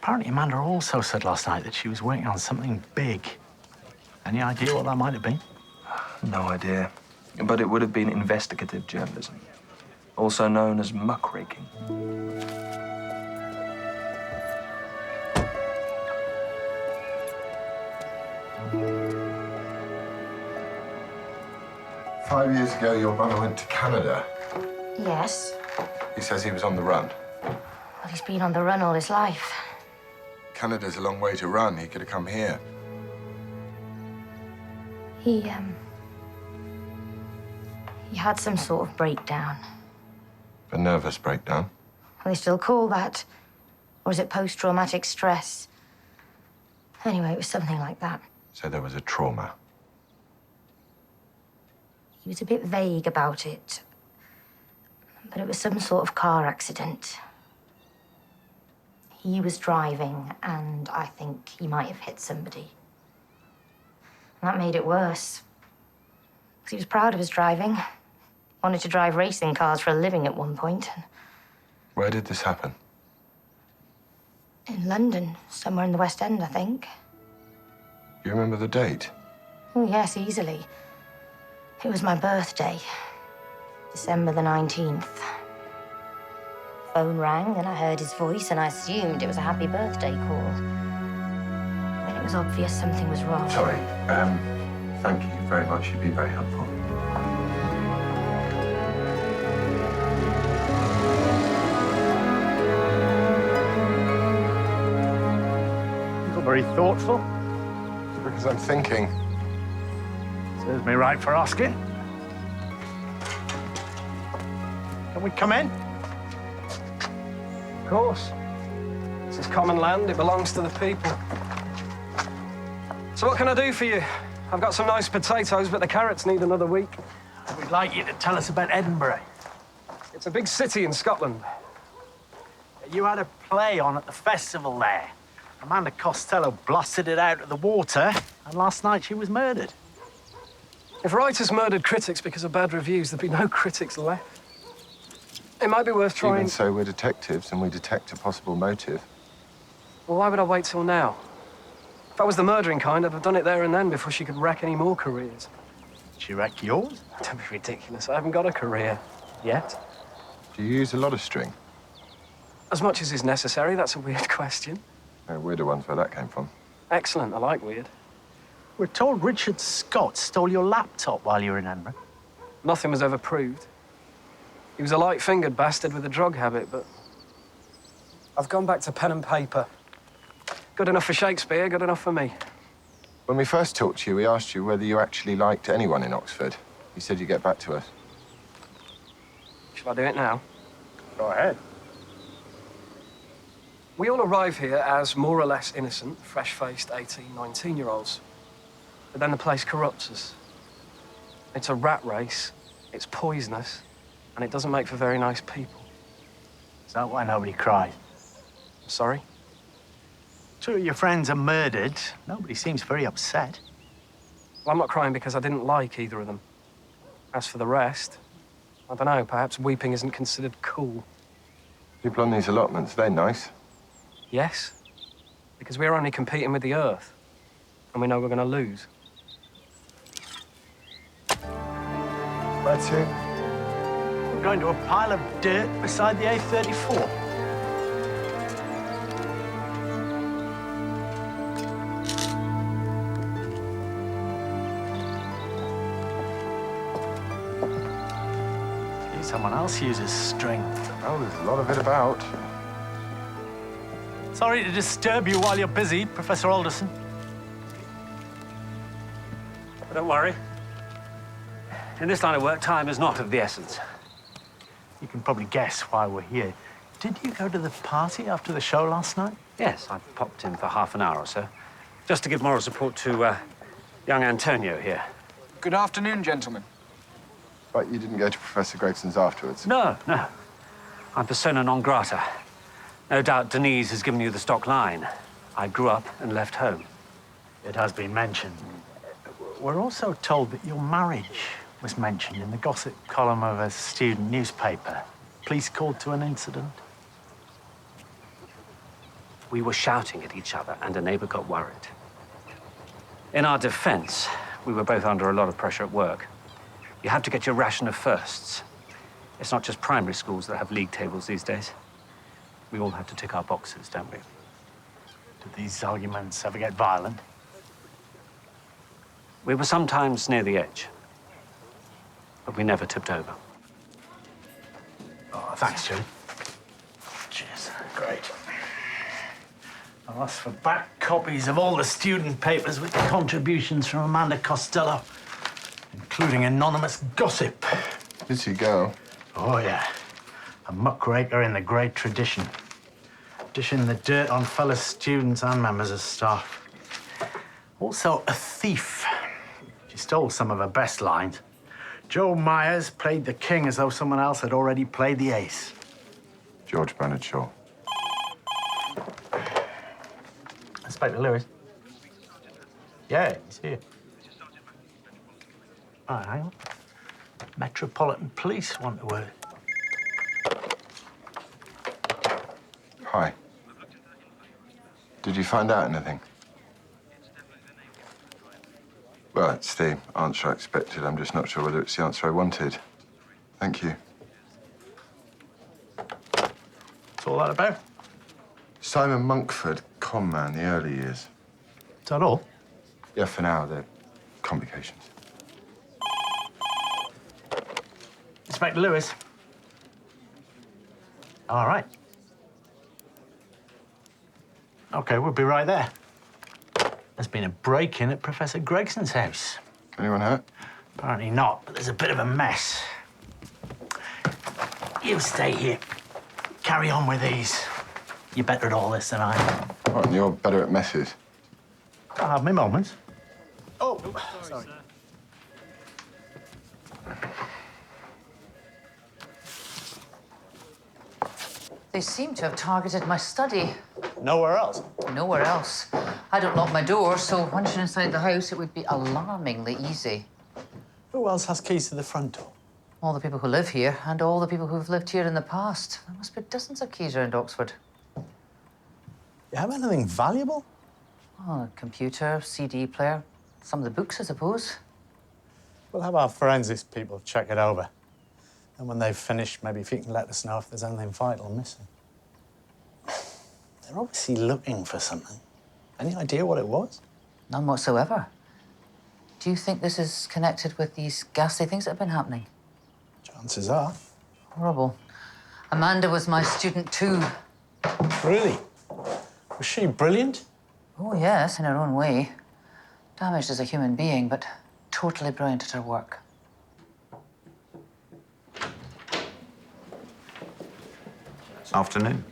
Apparently, Amanda also said last night that she was working on something big. Any idea what that might have been? No idea. But it would have been investigative journalism, also known as muckraking. Five years ago, your brother went to Canada. Yes. He says he was on the run. Well, he's been on the run all his life. Canada's a long way to run. He could have come here. He had some sort of breakdown. A nervous breakdown. Well, they still call that. Or is it post-traumatic stress? Anyway, it was something like that. So there was a trauma. He was a bit vague about it. But it was some sort of car accident. He was driving, and I think he might have hit somebody. And that made it worse. 'Cause he was proud of his driving. Wanted to drive racing cars for a living at one point. Where did this happen? In London, somewhere in the West End, I think. You remember the date? Oh, yes, easily. It was my birthday, December the 19th. Phone rang, and I heard his voice, and I assumed it was a happy birthday call. Then it was obvious something was wrong. Sorry. Thank you very much. You've been very helpful. You got very thoughtful. Because I'm thinking. Serves me right for asking. Can we come in? Of course. This is common land. It belongs to the people. So what can I do for you? I've got some nice potatoes, but the carrots need another week. We'd like you to tell us about Edinburgh. It's a big city in Scotland. You had a play on at the festival there. Amanda Costello blasted it out of the water, and last night she was murdered. If writers murdered critics because of bad reviews, there'd be no critics left. It might be worth trying... Even so, we're detectives, and we detect a possible motive. Well, why would I wait till now? If I was the murdering kind, I'd have done it there and then before she could wreck any more careers. She wrecked yours? Don't be ridiculous. I haven't got a career yet. Do you use a lot of string? As much as is necessary. That's a weird question. No, weirder ones where that came from. Excellent. I like weird. We're told Richard Scott stole your laptop while you were in Edinburgh. Nothing was ever proved. He was a light-fingered bastard with a drug habit, but I've gone back to pen and paper. Good enough for Shakespeare, good enough for me. When we first talked to you, we asked you whether you actually liked anyone in Oxford. You said you'd get back to us. Shall I do it now? Go ahead. We all arrive here as more or less innocent, fresh-faced 18, 19-year-olds. But then the place corrupts us. It's a rat race, it's poisonous, and it doesn't make for very nice people. Is that why nobody cries? Sorry? Two of your friends are murdered. Nobody seems very upset. Well, I'm not crying because I didn't like either of them. As for the rest, I don't know, perhaps weeping isn't considered cool. People on these allotments, they're nice. Yes, because we're only competing with the Earth, and we know we're going to lose. Where to? We're going to a pile of dirt beside the A34. Someone else uses string. Oh, there's a lot of it about. Sorry to disturb you while you're busy, Professor Alderson. But don't worry. In this line of work, time is not of the essence. You can probably guess why we're here. Did you go to the party after the show last night? Yes, I popped in for half an hour or so, just to give moral support to young Antonio here. Good afternoon, gentlemen. But you didn't go to Professor Gregson's afterwards? No, no. I'm persona non grata. No doubt Denise has given you the stock line. I grew up and left home. It has been mentioned. We're also told that your marriage was mentioned in the gossip column of a student newspaper. Police called to an incident. We were shouting at each other and a neighbor got worried. In our defense, we were both under a lot of pressure at work. You have to get your ration of firsts. It's not just primary schools that have league tables these days. We all have to tick our boxes, don't we? Did these arguments ever get violent? We were sometimes near the edge, but we never tipped over. Oh, thanks, Joe. Cheers. Great. I'll ask for back copies of all the student papers with contributions from Amanda Costello, including anonymous gossip. Busy girl. Oh, yeah. A muckraker in the great tradition. Dishing the dirt on fellow students and members of staff. Also a thief. She stole some of her best lines. Joe Myers played the king as though someone else had already played the ace. George Bernard Shaw. Inspector Lewis? Yeah, he's here. All right, hang on. Metropolitan Police want a word. Hi. Did you find out anything? Well, it's the answer I expected. I'm just not sure whether it's the answer I wanted. Thank you. What's all that about? Simon Monkford, con man, the early years. Is that all? Yeah, for now, the complications. Inspector Lewis. All right. Okay, we'll be right there. There's been a break-in at Professor Gregson's house. Anyone hurt? Apparently not, but there's a bit of a mess. You stay here. Carry on with these. You're better at all this than I am. Oh, and you're better at messes. I have my moments. Oh, sorry. They seem to have targeted my study. Nowhere else? Nowhere else. I don't lock my door, so once you're inside the house, it would be alarmingly easy. Who else has keys to the front door? All the people who live here and all the people who've lived here in the past. There must be dozens of keys around Oxford. You have anything valuable? Oh, a computer, CD player, some of the books, I suppose. We'll have our forensics people check it over. And when they've finished, maybe if you can let us know if there's anything vital missing. They're obviously looking for something. Any idea what it was? None whatsoever. Do you think this is connected with these ghastly things that have been happening? Chances are. Horrible. Amanda was my student too. Really? Was she brilliant? Oh, yes, in her own way. Damaged as a human being, but totally brilliant at her work. Afternoon.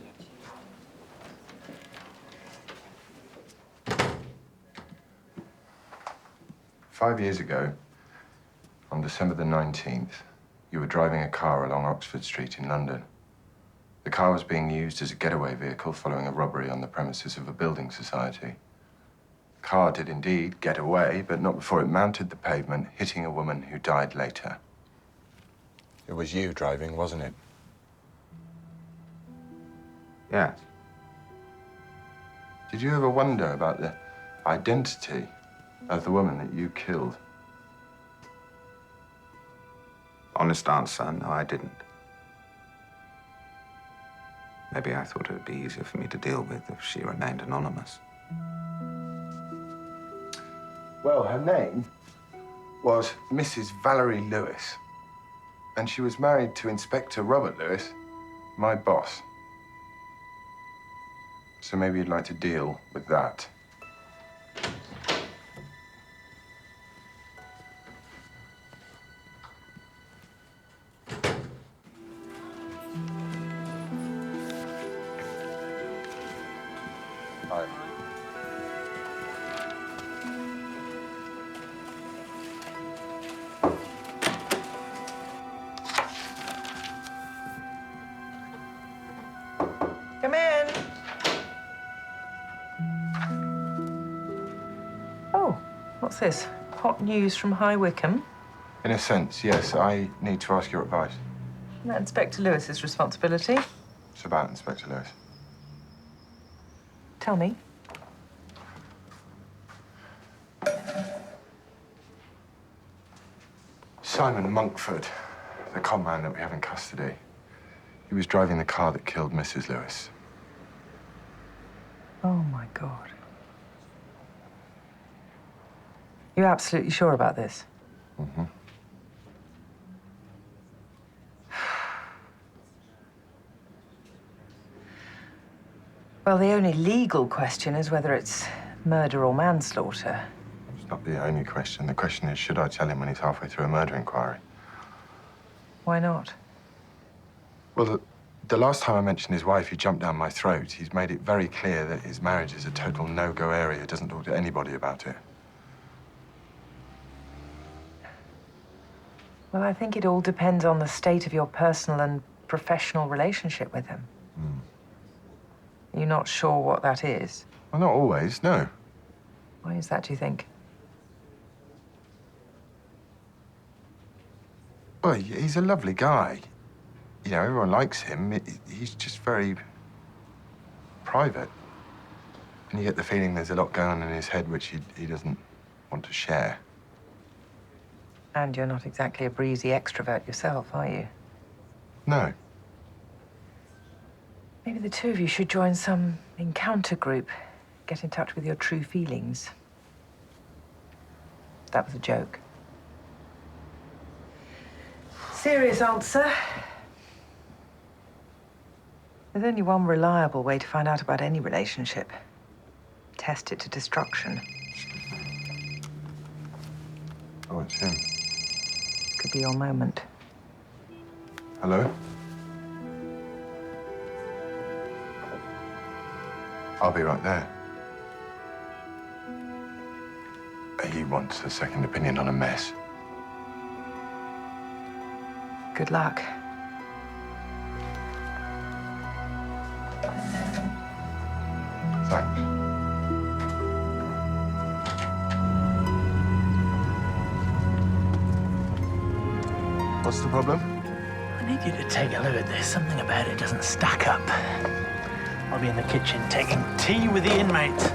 Five years ago, on December the 19th, you were driving a car along Oxford Street in London. The car was being used as a getaway vehicle following a robbery on the premises of a building society. The car did indeed get away, but not before it mounted the pavement, hitting a woman who died later. It was you driving, wasn't it? Yes. Did you ever wonder about the identity of the woman that you killed? Honest answer, no, I didn't. Maybe I thought it would be easier for me to deal with if she remained anonymous. Well, her name was Mrs. Valerie Lewis, and she was married to Inspector Robert Lewis, my boss. So maybe you'd like to deal with that. Hi. Come in. Oh, what's this? Hot news from High Wycombe? In a sense, yes. I need to ask your advice. Isn't that Inspector Lewis's responsibility? It's about Inspector Lewis. Tell me. Simon Monkford, the con man that we have in custody. He was driving the car that killed Mrs. Lewis. Oh, my God. You're absolutely sure about this? Mm-hmm. Well, the only legal question is whether it's murder or manslaughter. It's not the only question. The question is, should I tell him when he's halfway through a murder inquiry? Why not? Well, the last time I mentioned his wife, he jumped down my throat. He's made it very clear that his marriage is a total no-go area. He doesn't talk to anybody about it. Well, I think it all depends on the state of your personal and professional relationship with him. You're not sure what that is? Well, not always, no. Why is that, do you think? Well, he's a lovely guy. You know, everyone likes him. He's just very private. And you get the feeling there's a lot going on in his head which he doesn't want to share. And you're not exactly a breezy extrovert yourself, are you? No. Maybe the two of you should join some encounter group. Get in touch with your true feelings. That was a joke. Serious answer. There's only one reliable way to find out about any relationship. Test it to destruction. Oh, it's him. Could be your moment. Hello? I'll be right there. He wants a second opinion on a mess. Good luck. Thanks. What's the problem? I need you to take a look at this. Something about it doesn't stack up. I'll be in the kitchen taking tea with the inmates.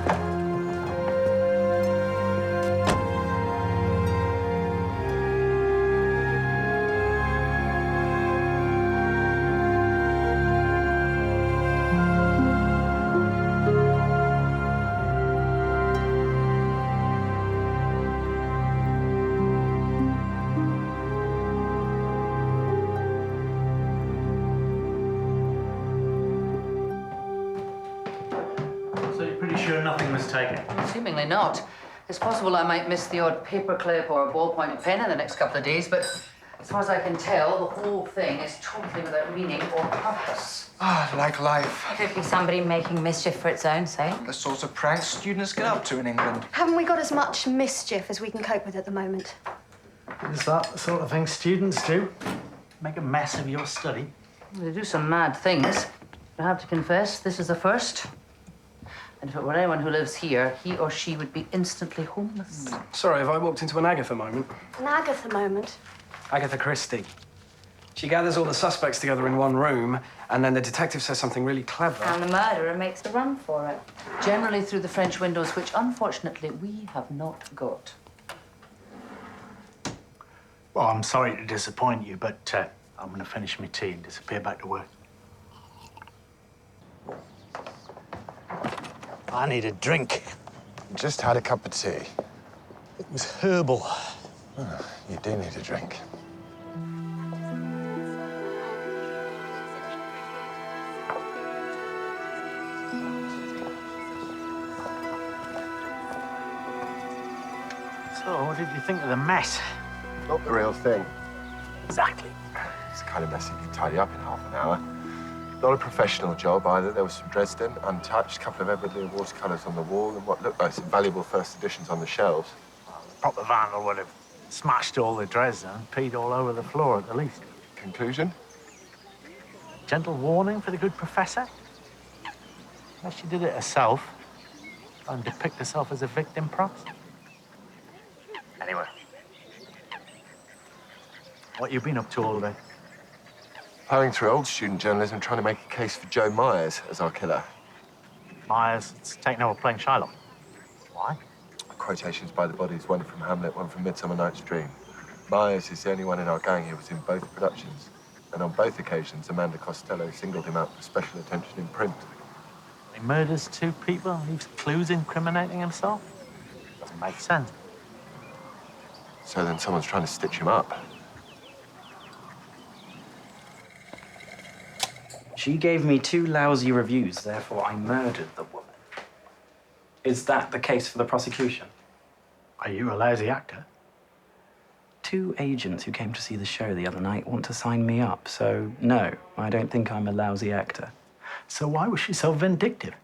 Nothing was taken. Seemingly not. It's possible I might miss the odd paperclip or ballpoint pen in the next couple of days, but as far as I can tell, the whole thing is totally without meaning or purpose. Ah, like life. Could be somebody making mischief for its own sake. The sorts of pranks students get up to in England. Haven't we got as much mischief as we can cope with at the moment? Is that the sort of thing students do? Make a mess of your study? They do some mad things. I have to confess, this is the first. And if it were anyone who lives here, he or she would be instantly homeless. Sorry, have I walked into an Agatha moment? An Agatha moment? Agatha Christie. She gathers all the suspects together in one room, and then the detective says something really clever. And the murderer makes a run for it. Generally through the French windows, which unfortunately we have not got. Well, I'm sorry to disappoint you, but I'm going to finish my tea and disappear back to work. I need a drink. Just had a cup of tea. It was herbal. Oh, you do need a drink. So, what did you think of the mess? Not the real thing. Exactly. It's the kind of mess you can tidy up in half an hour. Not a professional job either. There was some Dresden, untouched, a couple of Everly watercolours on the wall, and what looked like some valuable first editions on the shelves. The proper vandal would have smashed all the Dresden and peed all over the floor at the least. Conclusion? Gentle warning for the good professor? Unless she did it herself and depict herself as a victim, perhaps. Anyway. What you been up to all day? Plowing through old student journalism, trying to make a case for Joe Myers as our killer. Myers, it's taken over playing Shylock. Why? Quotations by the bodies, one from Hamlet, one from Midsummer Night's Dream. Myers is the only one in our gang who was in both productions. And on both occasions, Amanda Costello singled him out for special attention in print. He murders two people and leaves clues incriminating himself? Doesn't make sense. So then someone's trying to stitch him up. She gave me 2 lousy reviews, therefore I murdered the woman. Is that the case for the prosecution? Are you a lousy actor? 2 agents who came to see the show the other night want to sign me up, so no, I don't think I'm a lousy actor. So why was she so vindictive?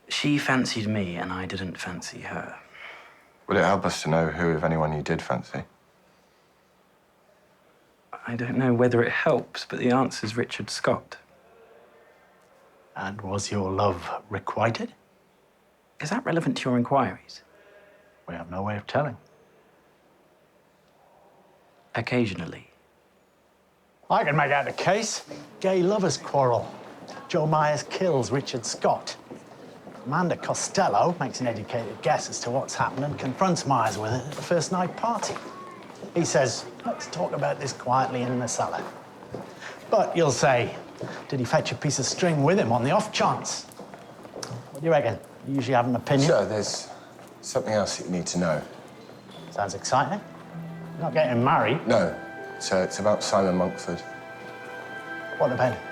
She fancied me and I didn't fancy her. Will it help us to know who, if anyone, you did fancy? I don't know whether it helps, but the answer's Richard Scott. And was your love requited? Is that relevant to your inquiries? We have no way of telling. Occasionally. I can make out a case. Gay lovers quarrel. Joe Myers kills Richard Scott. Amanda Costello makes an educated guess as to what's happened and confronts Myers with it at the first night party. He says, let's talk about this quietly in the cellar. But you'll say, did he fetch a piece of string with him on the off chance? What do you reckon? You usually have an opinion? Sir, there's something else that you need to know. Sounds exciting. You're not getting married. No, sir, it's about Simon Monkford. What about him?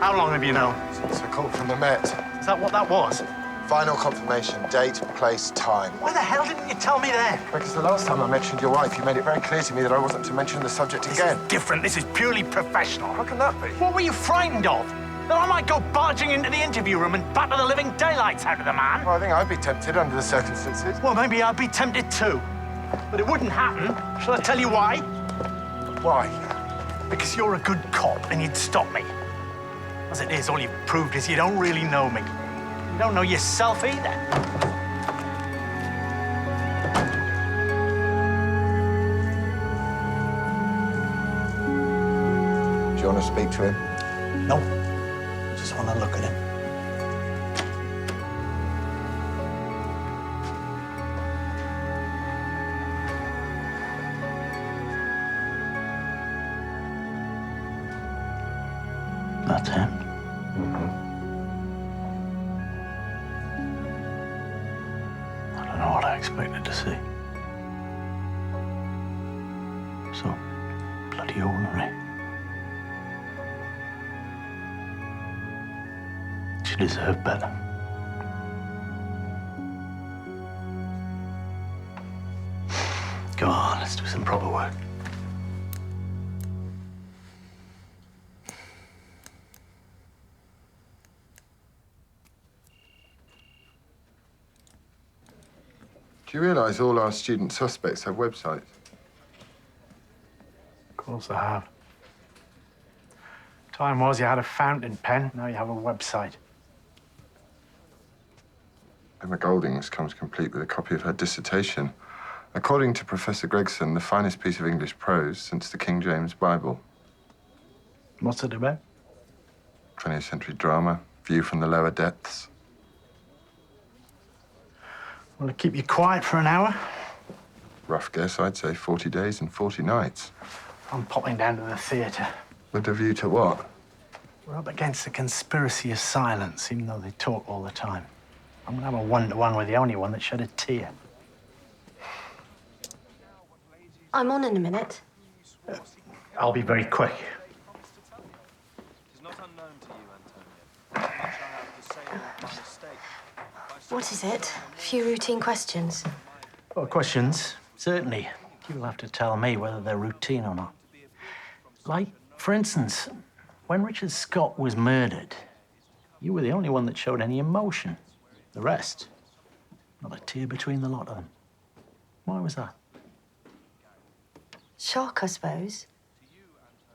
How long have you known? Since I called from the Met. Is that what that was? Final confirmation, date, place, time. Why the hell didn't you tell me then? Because the last time I mentioned your wife, you made it very clear to me that I wasn't to mention the subject again. This is different. This is purely professional. How can that be? What were you frightened of? That I might go barging into the interview room and batter the living daylights out of the man? Well, I think I'd be tempted under the circumstances. Well, maybe I'd be tempted too. But it wouldn't happen. Shall I tell you why? Why? Because you're a good cop and you'd stop me. As it is, all you've proved is you don't really know me. You don't know yourself either. Do you want to speak to him? No. Just want to look at him. That's him. I don't know what I expected to see. So bloody ordinary. She deserved better. Go on, let's do some proper work. Do you realise all our student suspects have websites? Of course I have. Time was you had a fountain pen, now you have a website. Emma Golding's comes complete with a copy of her dissertation. According to Professor Gregson, the finest piece of English prose since the King James Bible. What's it about? 20th century drama, view from the lower depths. Will it keep you quiet for an hour? Rough guess, I'd say 40 days and 40 nights. I'm popping down to the theatre. With a view to what? We're up against the conspiracy of silence, even though they talk all the time. I'm gonna have a one-to-one with the only one that shed a tear. I'm on in a minute. I'll be very quick. What is it? A few routine questions. Well, questions, certainly. You'll have to tell me whether they're routine or not. Like, for instance, when Richard Scott was murdered, you were the only one that showed any emotion. The rest, not a tear between the lot of them. Why was that? Shock, I suppose.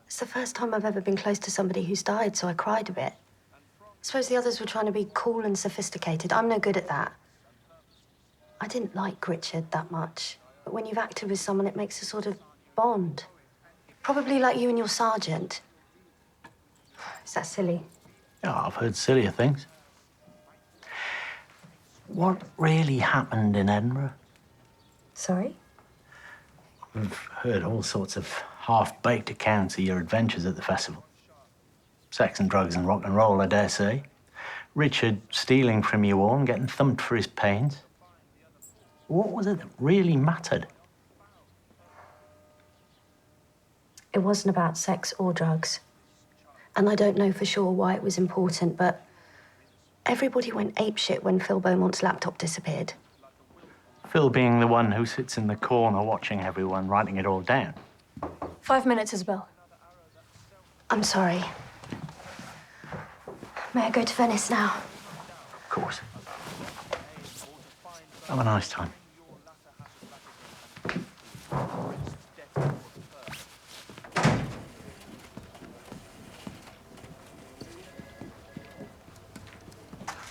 It's the first time I've ever been close to somebody who's died, so I cried a bit. I suppose the others were trying to be cool and sophisticated. I'm no good at that. I didn't like Richard that much, but when you've acted with someone, it makes a sort of bond. Probably like you and your sergeant. Is that silly? Yeah, I've heard sillier things. What really happened in Edinburgh? Sorry? We've heard all sorts of half-baked accounts of your adventures at the festival. Sex and drugs and rock and roll, I dare say. Richard stealing from you all and getting thumped for his pains. What was it that really mattered? It wasn't about sex or drugs. And I don't know for sure why it was important, but everybody went apeshit when Phil Beaumont's laptop disappeared. Phil being the one who sits in the corner watching everyone, writing it all down. 5 minutes, Isabel. I'm sorry. May I go to Venice now? Of course. Have a nice time.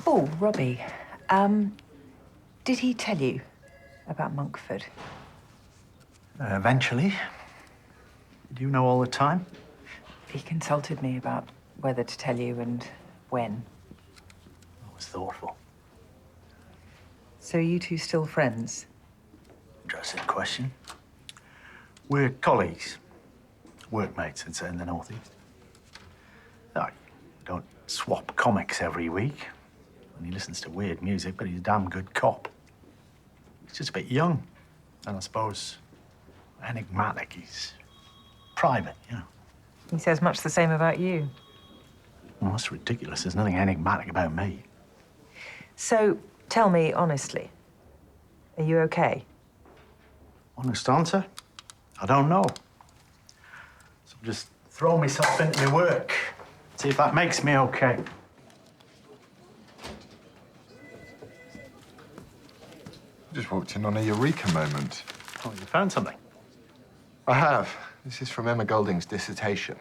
Oh, Robbie, did he tell you about Monkford? Eventually. Do you know all the time? He consulted me about whether to tell you and when. That was thoughtful. So you two still friends? Interesting question. We're colleagues. Workmates, I'd say, in the Northeast. I don't swap comics every week. And he listens to weird music, but he's a damn good cop. He's just a bit young. And I suppose enigmatic. He's private, you know. He says much the same about you. Well, that's ridiculous. There's nothing enigmatic about me. So, tell me honestly, are you okay? Honest answer? I don't know. So just throw myself into my work. See if that makes me okay. Just walked in on a eureka moment. Oh, you found something? I have. This is from Emma Golding's dissertation.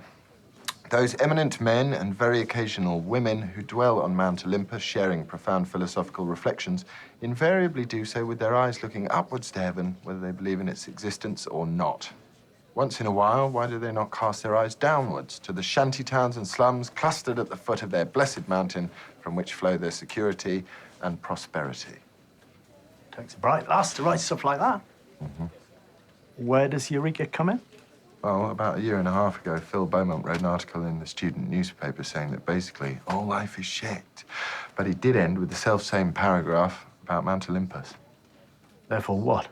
Those eminent men and very occasional women who dwell on Mount Olympus, sharing profound philosophical reflections, invariably do so with their eyes looking upwards to heaven, whether they believe in its existence or not. Once in a while, why do they not cast their eyes downwards to the shanty towns and slums clustered at the foot of their blessed mountain, from which flow their security and prosperity? Takes a bright lass to write stuff like that. Where does Eureka come in? Well, about a year and a half ago, Phil Beaumont wrote an article in the student newspaper saying that basically all life is shit. But he did end with the self-same paragraph about Mount Olympus. Therefore what?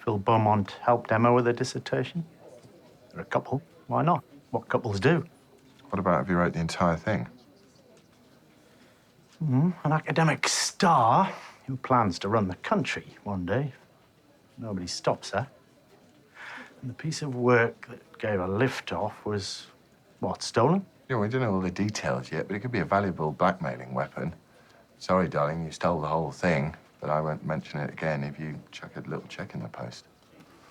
Phil Beaumont helped Emma with her dissertation? They're a couple. Why not? What couples do. What about if he wrote the entire thing? An academic star who plans to run the country one day. Nobody stops her. And the piece of work that gave a lift off was, what, stolen? Yeah, we don't know all the details yet, but it could be a valuable blackmailing weapon. Sorry, darling, you stole the whole thing, but I won't mention it again if you chuck a little check in the post.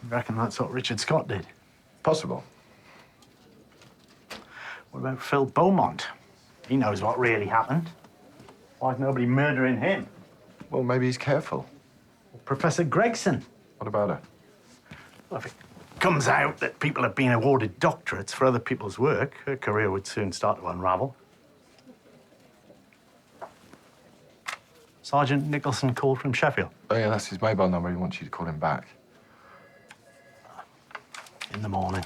You reckon that's what Richard Scott did? Possible. What about Phil Beaumont? He knows what really happened. Why's nobody murdering him? Well, maybe he's careful. Professor Gregson. What about her? Well, if it comes out that people have been awarded doctorates for other people's work, her career would soon start to unravel. Sergeant Nicholson called from Sheffield. Oh, yeah, that's his mobile number. He wants you to call him back. In the morning.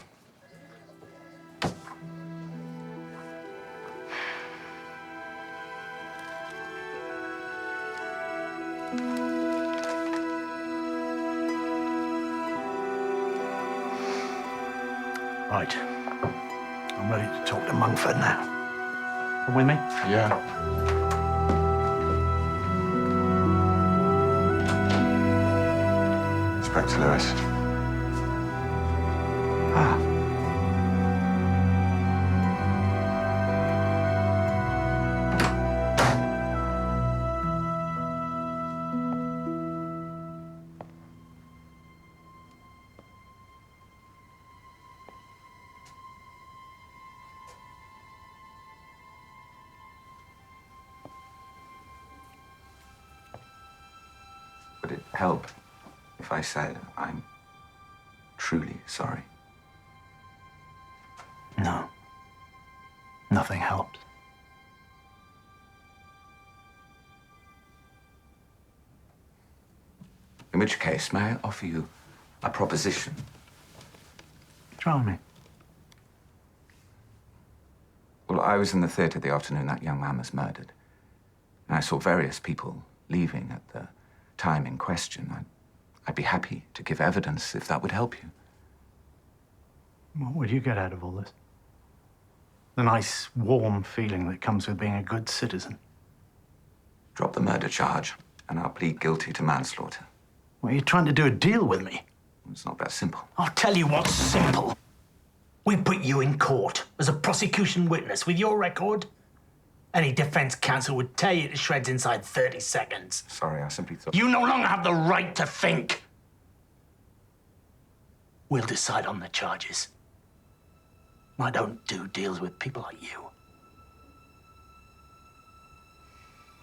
Right. I'm ready to talk to Mungford now. Come with me? Yeah. Inspector Lewis. Would it help if I said I'm truly sorry? No. Nothing helped. In which case, may I offer you a proposition? Try me. Well, I was in the theatre the afternoon that young man was murdered. And I saw various people leaving at the time in question. I'd be happy to give evidence if that would help you. What would you get out of all this? The nice, warm feeling that comes with being a good citizen. Drop the murder charge, and I'll plead guilty to manslaughter. Well, you're trying to do a deal with me? It's not that simple. I'll tell you what's simple. We put you in court as a prosecution witness with your record. Any defense counsel would tear you to shreds inside 30 seconds. Sorry, I simply thought... You no longer have the right to think. We'll decide on the charges. I don't do deals with people like you.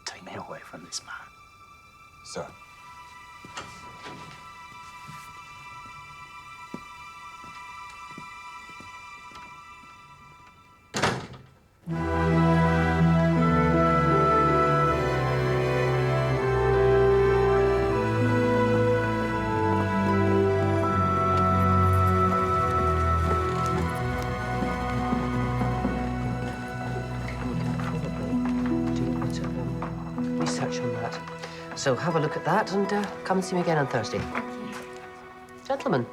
Take me away from this man. Sir. Research on that. So have a look at that and come and see me again on Thursday. Gentlemen.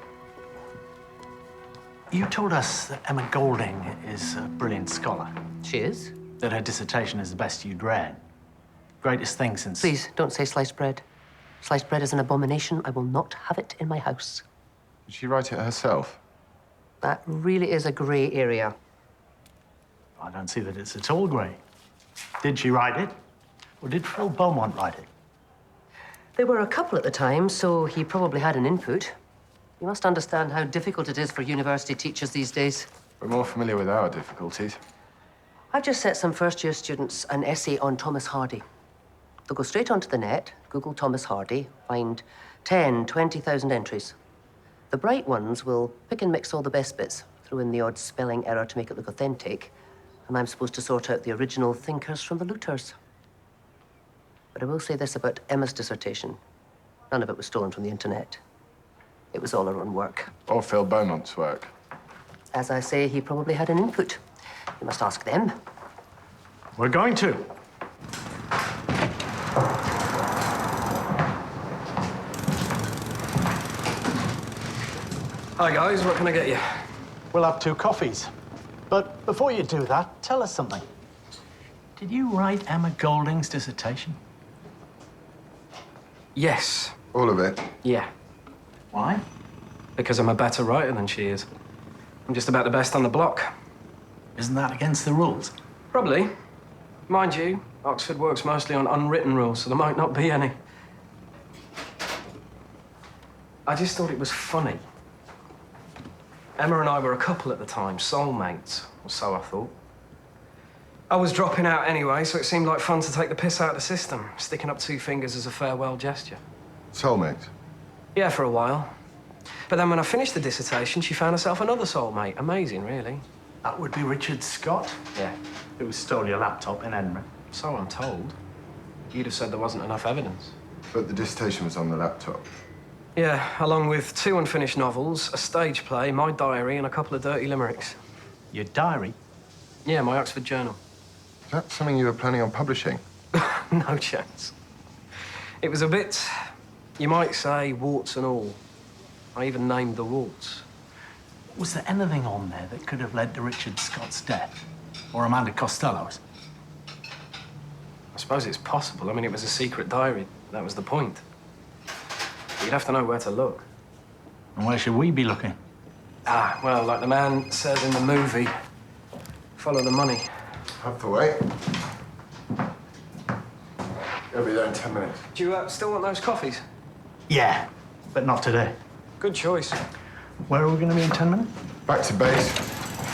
You told us that Emma Golding is a brilliant scholar. She is? That her dissertation is the best you'd read. Greatest thing since... Please, don't say sliced bread. Sliced bread is an abomination. I will not have it in my house. Did she write it herself? That really is a grey area. I don't see that it's at all grey. Did she write it? Or did Phil Beaumont write it? There were a couple at the time, so he probably had an input. You must understand how difficult it is for university teachers these days. We're more familiar with our difficulties. I've just set some first-year students an essay on Thomas Hardy. They'll go straight onto the net, Google Thomas Hardy, find 10, 20,000 entries. The bright ones will pick and mix all the best bits, throw in the odd spelling error to make it look authentic, and I'm supposed to sort out the original thinkers from the looters. But I will say this about Emma's dissertation. None of it was stolen from the internet. It was all her own work. Or Phil Beaumont's work. As I say, he probably had an input. You must ask them. We're going to. Hi, guys. What can I get you? We'll have 2 coffees. But before you do that, tell us something. Did you write Emma Golding's dissertation? Yes. All of it? Yeah. Why? Because I'm a better writer than she is. I'm just about the best on the block. Isn't that against the rules? Probably. Mind you, Oxford works mostly on unwritten rules, so there might not be any. I just thought it was funny. Emma and I were a couple at the time, soulmates, or so I thought. I was dropping out anyway, so it seemed like fun to take the piss out of the system, sticking up 2 fingers as a farewell gesture. Soulmate? Yeah, for a while. But then when I finished the dissertation, she found herself another soulmate. Amazing, really. That would be Richard Scott? Yeah. Who stole your laptop in Edinburgh. So I'm told. You'd have said there wasn't enough evidence. But the dissertation was on the laptop. Yeah, along with 2 unfinished novels, a stage play, my diary, and a couple of dirty limericks. Your diary? Yeah, my Oxford journal. Is that something you were planning on publishing? No chance. It was a bit, you might say, warts and all. I even named the warts. Was there anything on there that could have led to Richard Scott's death? Or Amanda Costello's? I suppose it's possible. I mean, it was a secret diary. That was the point. But you'd have to know where to look. And where should we be looking? Ah, well, like the man says in the movie, follow the money. Hathaway. He'll be there in 10 minutes. Do you still want those coffees? Yeah, but not today. Good choice. Where are we going to be in 10 minutes? Back to base.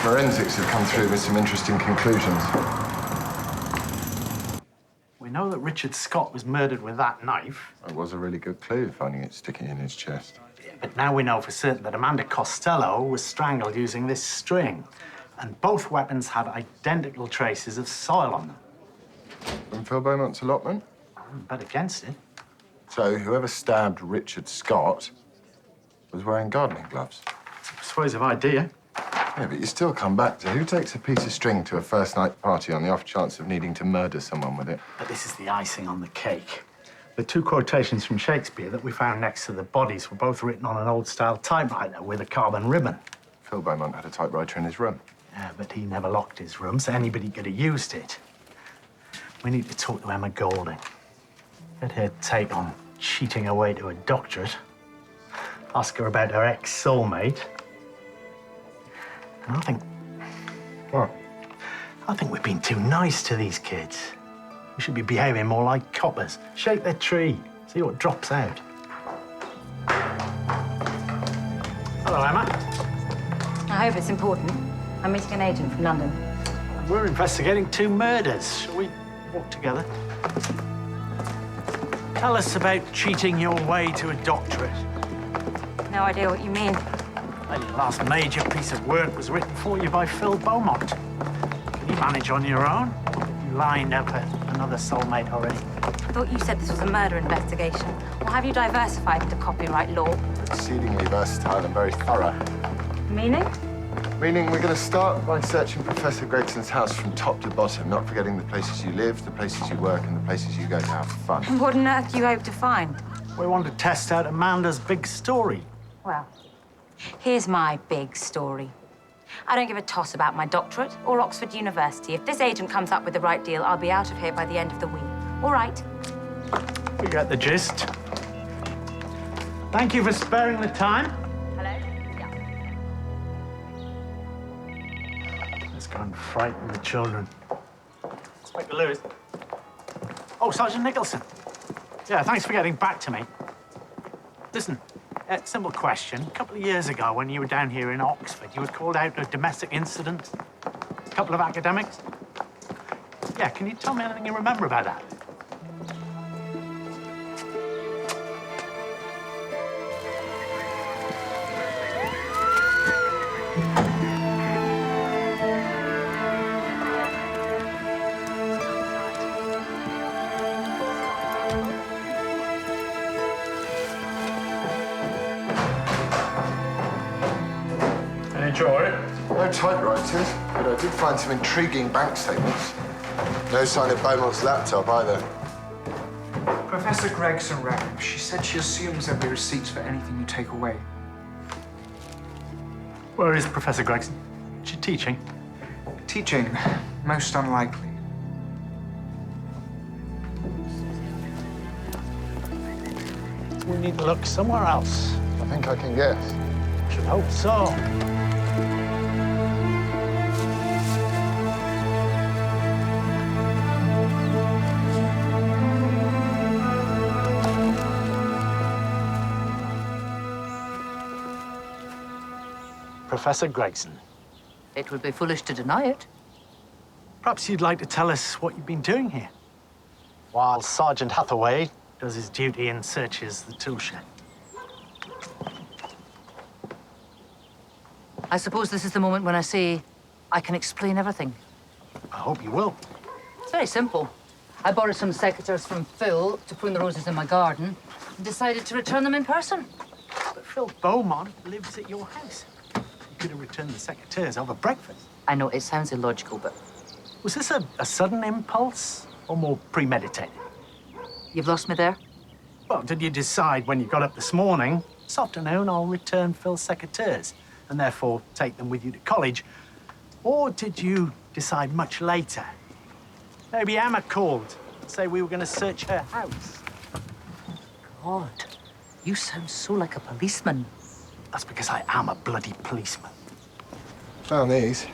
Forensics have come through with some interesting conclusions. We know that Richard Scott was murdered with that knife. It was a really good clue, finding it sticking in his chest. But now we know for certain that Amanda Costello was strangled using this string. And both weapons had identical traces of soil on them. From Phil Beaumont's allotment? I wouldn't bet against it. So whoever stabbed Richard Scott was wearing gardening gloves. It's a persuasive idea. Yeah, but you still come back to who takes a piece of string to a first night party on the off chance of needing to murder someone with it? But this is the icing on the cake. The 2 quotations from Shakespeare that we found next to the bodies were both written on an old-style typewriter with a carbon ribbon. Phil Beaumont had a typewriter in his room. Yeah, but he never locked his room, so anybody could have used it. We need to talk to Emma Golding. Get her take on cheating her way to a doctorate. Ask her about her ex-soulmate. And I think... What? I think we've been too nice to these kids. We should be behaving more like coppers. Shake their tree, see what drops out. Hello, Emma. I hope it's important. I'm meeting an agent from London. We're investigating 2 murders. Shall we walk together? Tell us about cheating your way to a doctorate. No idea what you mean. Well, your last major piece of work was written for you by Phil Beaumont. Can you manage on your own? Or have you lined up another soulmate already? I thought you said this was a murder investigation. Or have you diversified into copyright law? Exceedingly versatile and very thorough. Meaning? Meaning we're going to start by searching Professor Gregson's house from top to bottom, not forgetting the places you live, the places you work, and the places you go to have fun. What on earth do you hope to find? We want to test out Amanda's big story. Well, here's my big story. I don't give a toss about my doctorate or Oxford University. If this agent comes up with the right deal, I'll be out of here by the end of the week. All right. We got the gist. Thank you for sparing the time. Hello? Yeah. Let's go and frighten the children. Inspector Lewis. Oh, Sergeant Nicholson. Yeah, thanks for getting back to me. Listen, simple question. A couple of years ago, when you were down here in Oxford, you were called out to a domestic incident. A couple of academics. Yeah, can you tell me anything you remember about that? Enjoy it. No typewriters, but I did find some intriguing bank statements. No sign of Beaumont's laptop either. Professor Gregson rang. She said she assumes there'll be receipts for anything you take away. Where is Professor Gregson? Is she teaching? Teaching. Most unlikely. We need to look somewhere else. I think I can guess. Should hope so. Professor Gregson. It would be foolish to deny it. Perhaps you'd like to tell us what you've been doing here, while Sergeant Hathaway does his duty and searches the tool shed. I suppose this is the moment when I say I can explain everything. I hope you will. It's very simple. I borrowed some secateurs from Phil to prune the roses in my garden and decided to return them in person. But Phil Beaumont lives at your house. You could have returned the secateurs over breakfast. I know it sounds illogical, but... Was this a sudden impulse or more premeditated? You've lost me there? Well, did you decide when you got up this morning, this afternoon I'll return Phil's secateurs and therefore take them with you to college? Or did you decide much later? Maybe Emma called to say we were going to search her house. God, you sound so like a policeman. That's because I am a bloody policeman. Found these.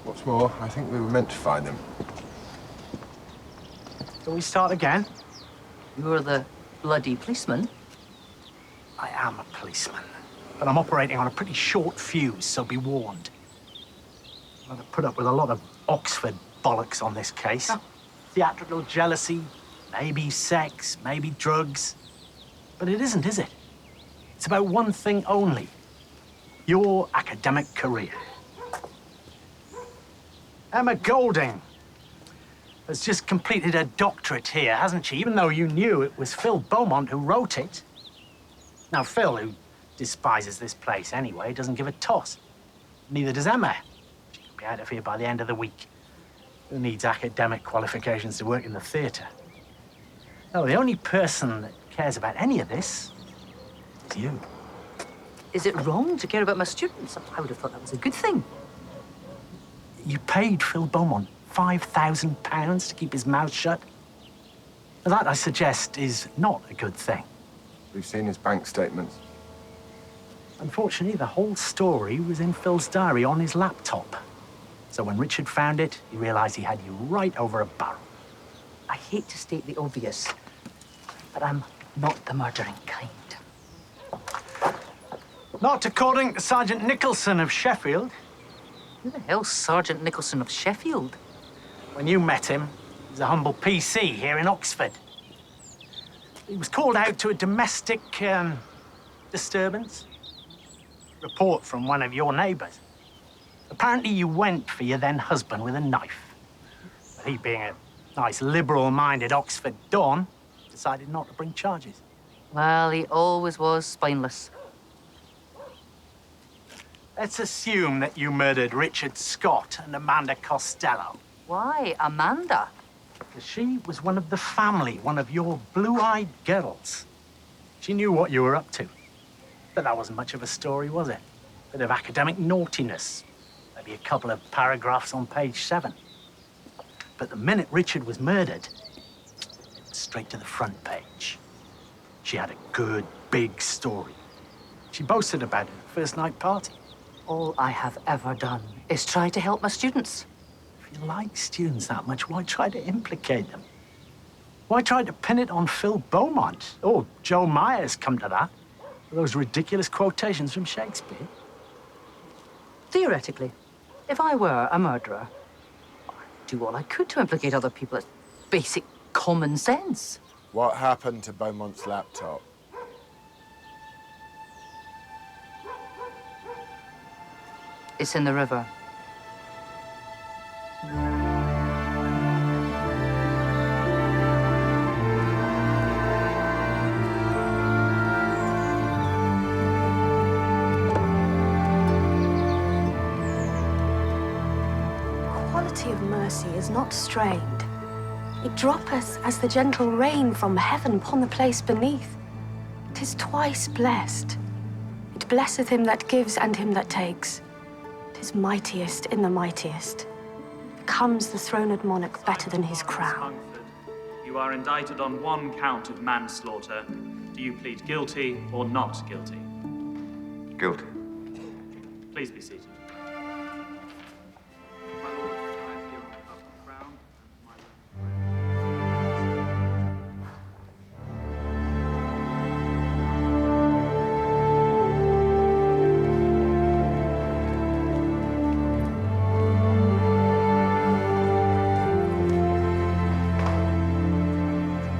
What's more, I think we were meant to find them. Shall we start again? You're the bloody policeman? I am a policeman, but I'm operating on a pretty short fuse, so be warned. I'm going to put up with a lot of Oxford bollocks on this case. Oh. Theatrical jealousy, maybe sex, maybe drugs. But it isn't, is it? It's about one thing only. Your academic career. Emma Golding has just completed her doctorate here, hasn't she? Even though you knew it was Phil Beaumont who wrote it. Now, Phil, who despises this place anyway, doesn't give a toss. Neither does Emma. She could be out of here by the end of the week. Who needs academic qualifications to work in the theatre? No, the only person that cares about any of this is you. Is it wrong to care about my students? I would have thought that was a good thing. You paid Phil Beaumont £5,000 to keep his mouth shut. That, I suggest, is not a good thing. We've seen his bank statements. Unfortunately, the whole story was in Phil's diary on his laptop. So when Richard found it, he realized he had you right over a barrel. I hate to state the obvious, but I'm not the murdering kind. Not according to Sergeant Nicholson of Sheffield. Who the hell's Sergeant Nicholson of Sheffield? When you met him, he was a humble PC here in Oxford. He was called out to a domestic disturbance. Report from one of your neighbours. Apparently you went for your then husband with a knife. But he, being a nice liberal-minded Oxford don, decided not to bring charges. Well, he always was spineless. Let's assume that you murdered Richard Scott and Amanda Costello. Why, Amanda? Because she was one of the family, one of your blue-eyed girls. She knew what you were up to. But that wasn't much of a story, was it? Bit of academic naughtiness. Maybe a couple of paragraphs on page 7. But the minute Richard was murdered, straight to the front page. She had a good, big story. She boasted about it at the first night party. All I have ever done is try to help my students. If you like students that much, why try to implicate them? Why try to pin it on Phil Beaumont? Or Joe Myers, come to that. Those ridiculous quotations from Shakespeare. Theoretically, if I were a murderer, I'd do all I could to implicate other people. It's basic common sense. What happened to Beaumont's laptop? It's in the river. Quality of mercy is not strained. It droppeth as the gentle rain from heaven upon the place beneath. 'Tis twice blessed. It blesseth him that gives and him that takes. 'Tis mightiest in the mightiest. Becomes the throned monarch better than his crown. You are indicted on one count of manslaughter. Do you plead guilty or not guilty? Guilty. Please be seated.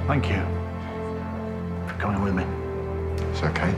Thank you for coming with me. It's okay.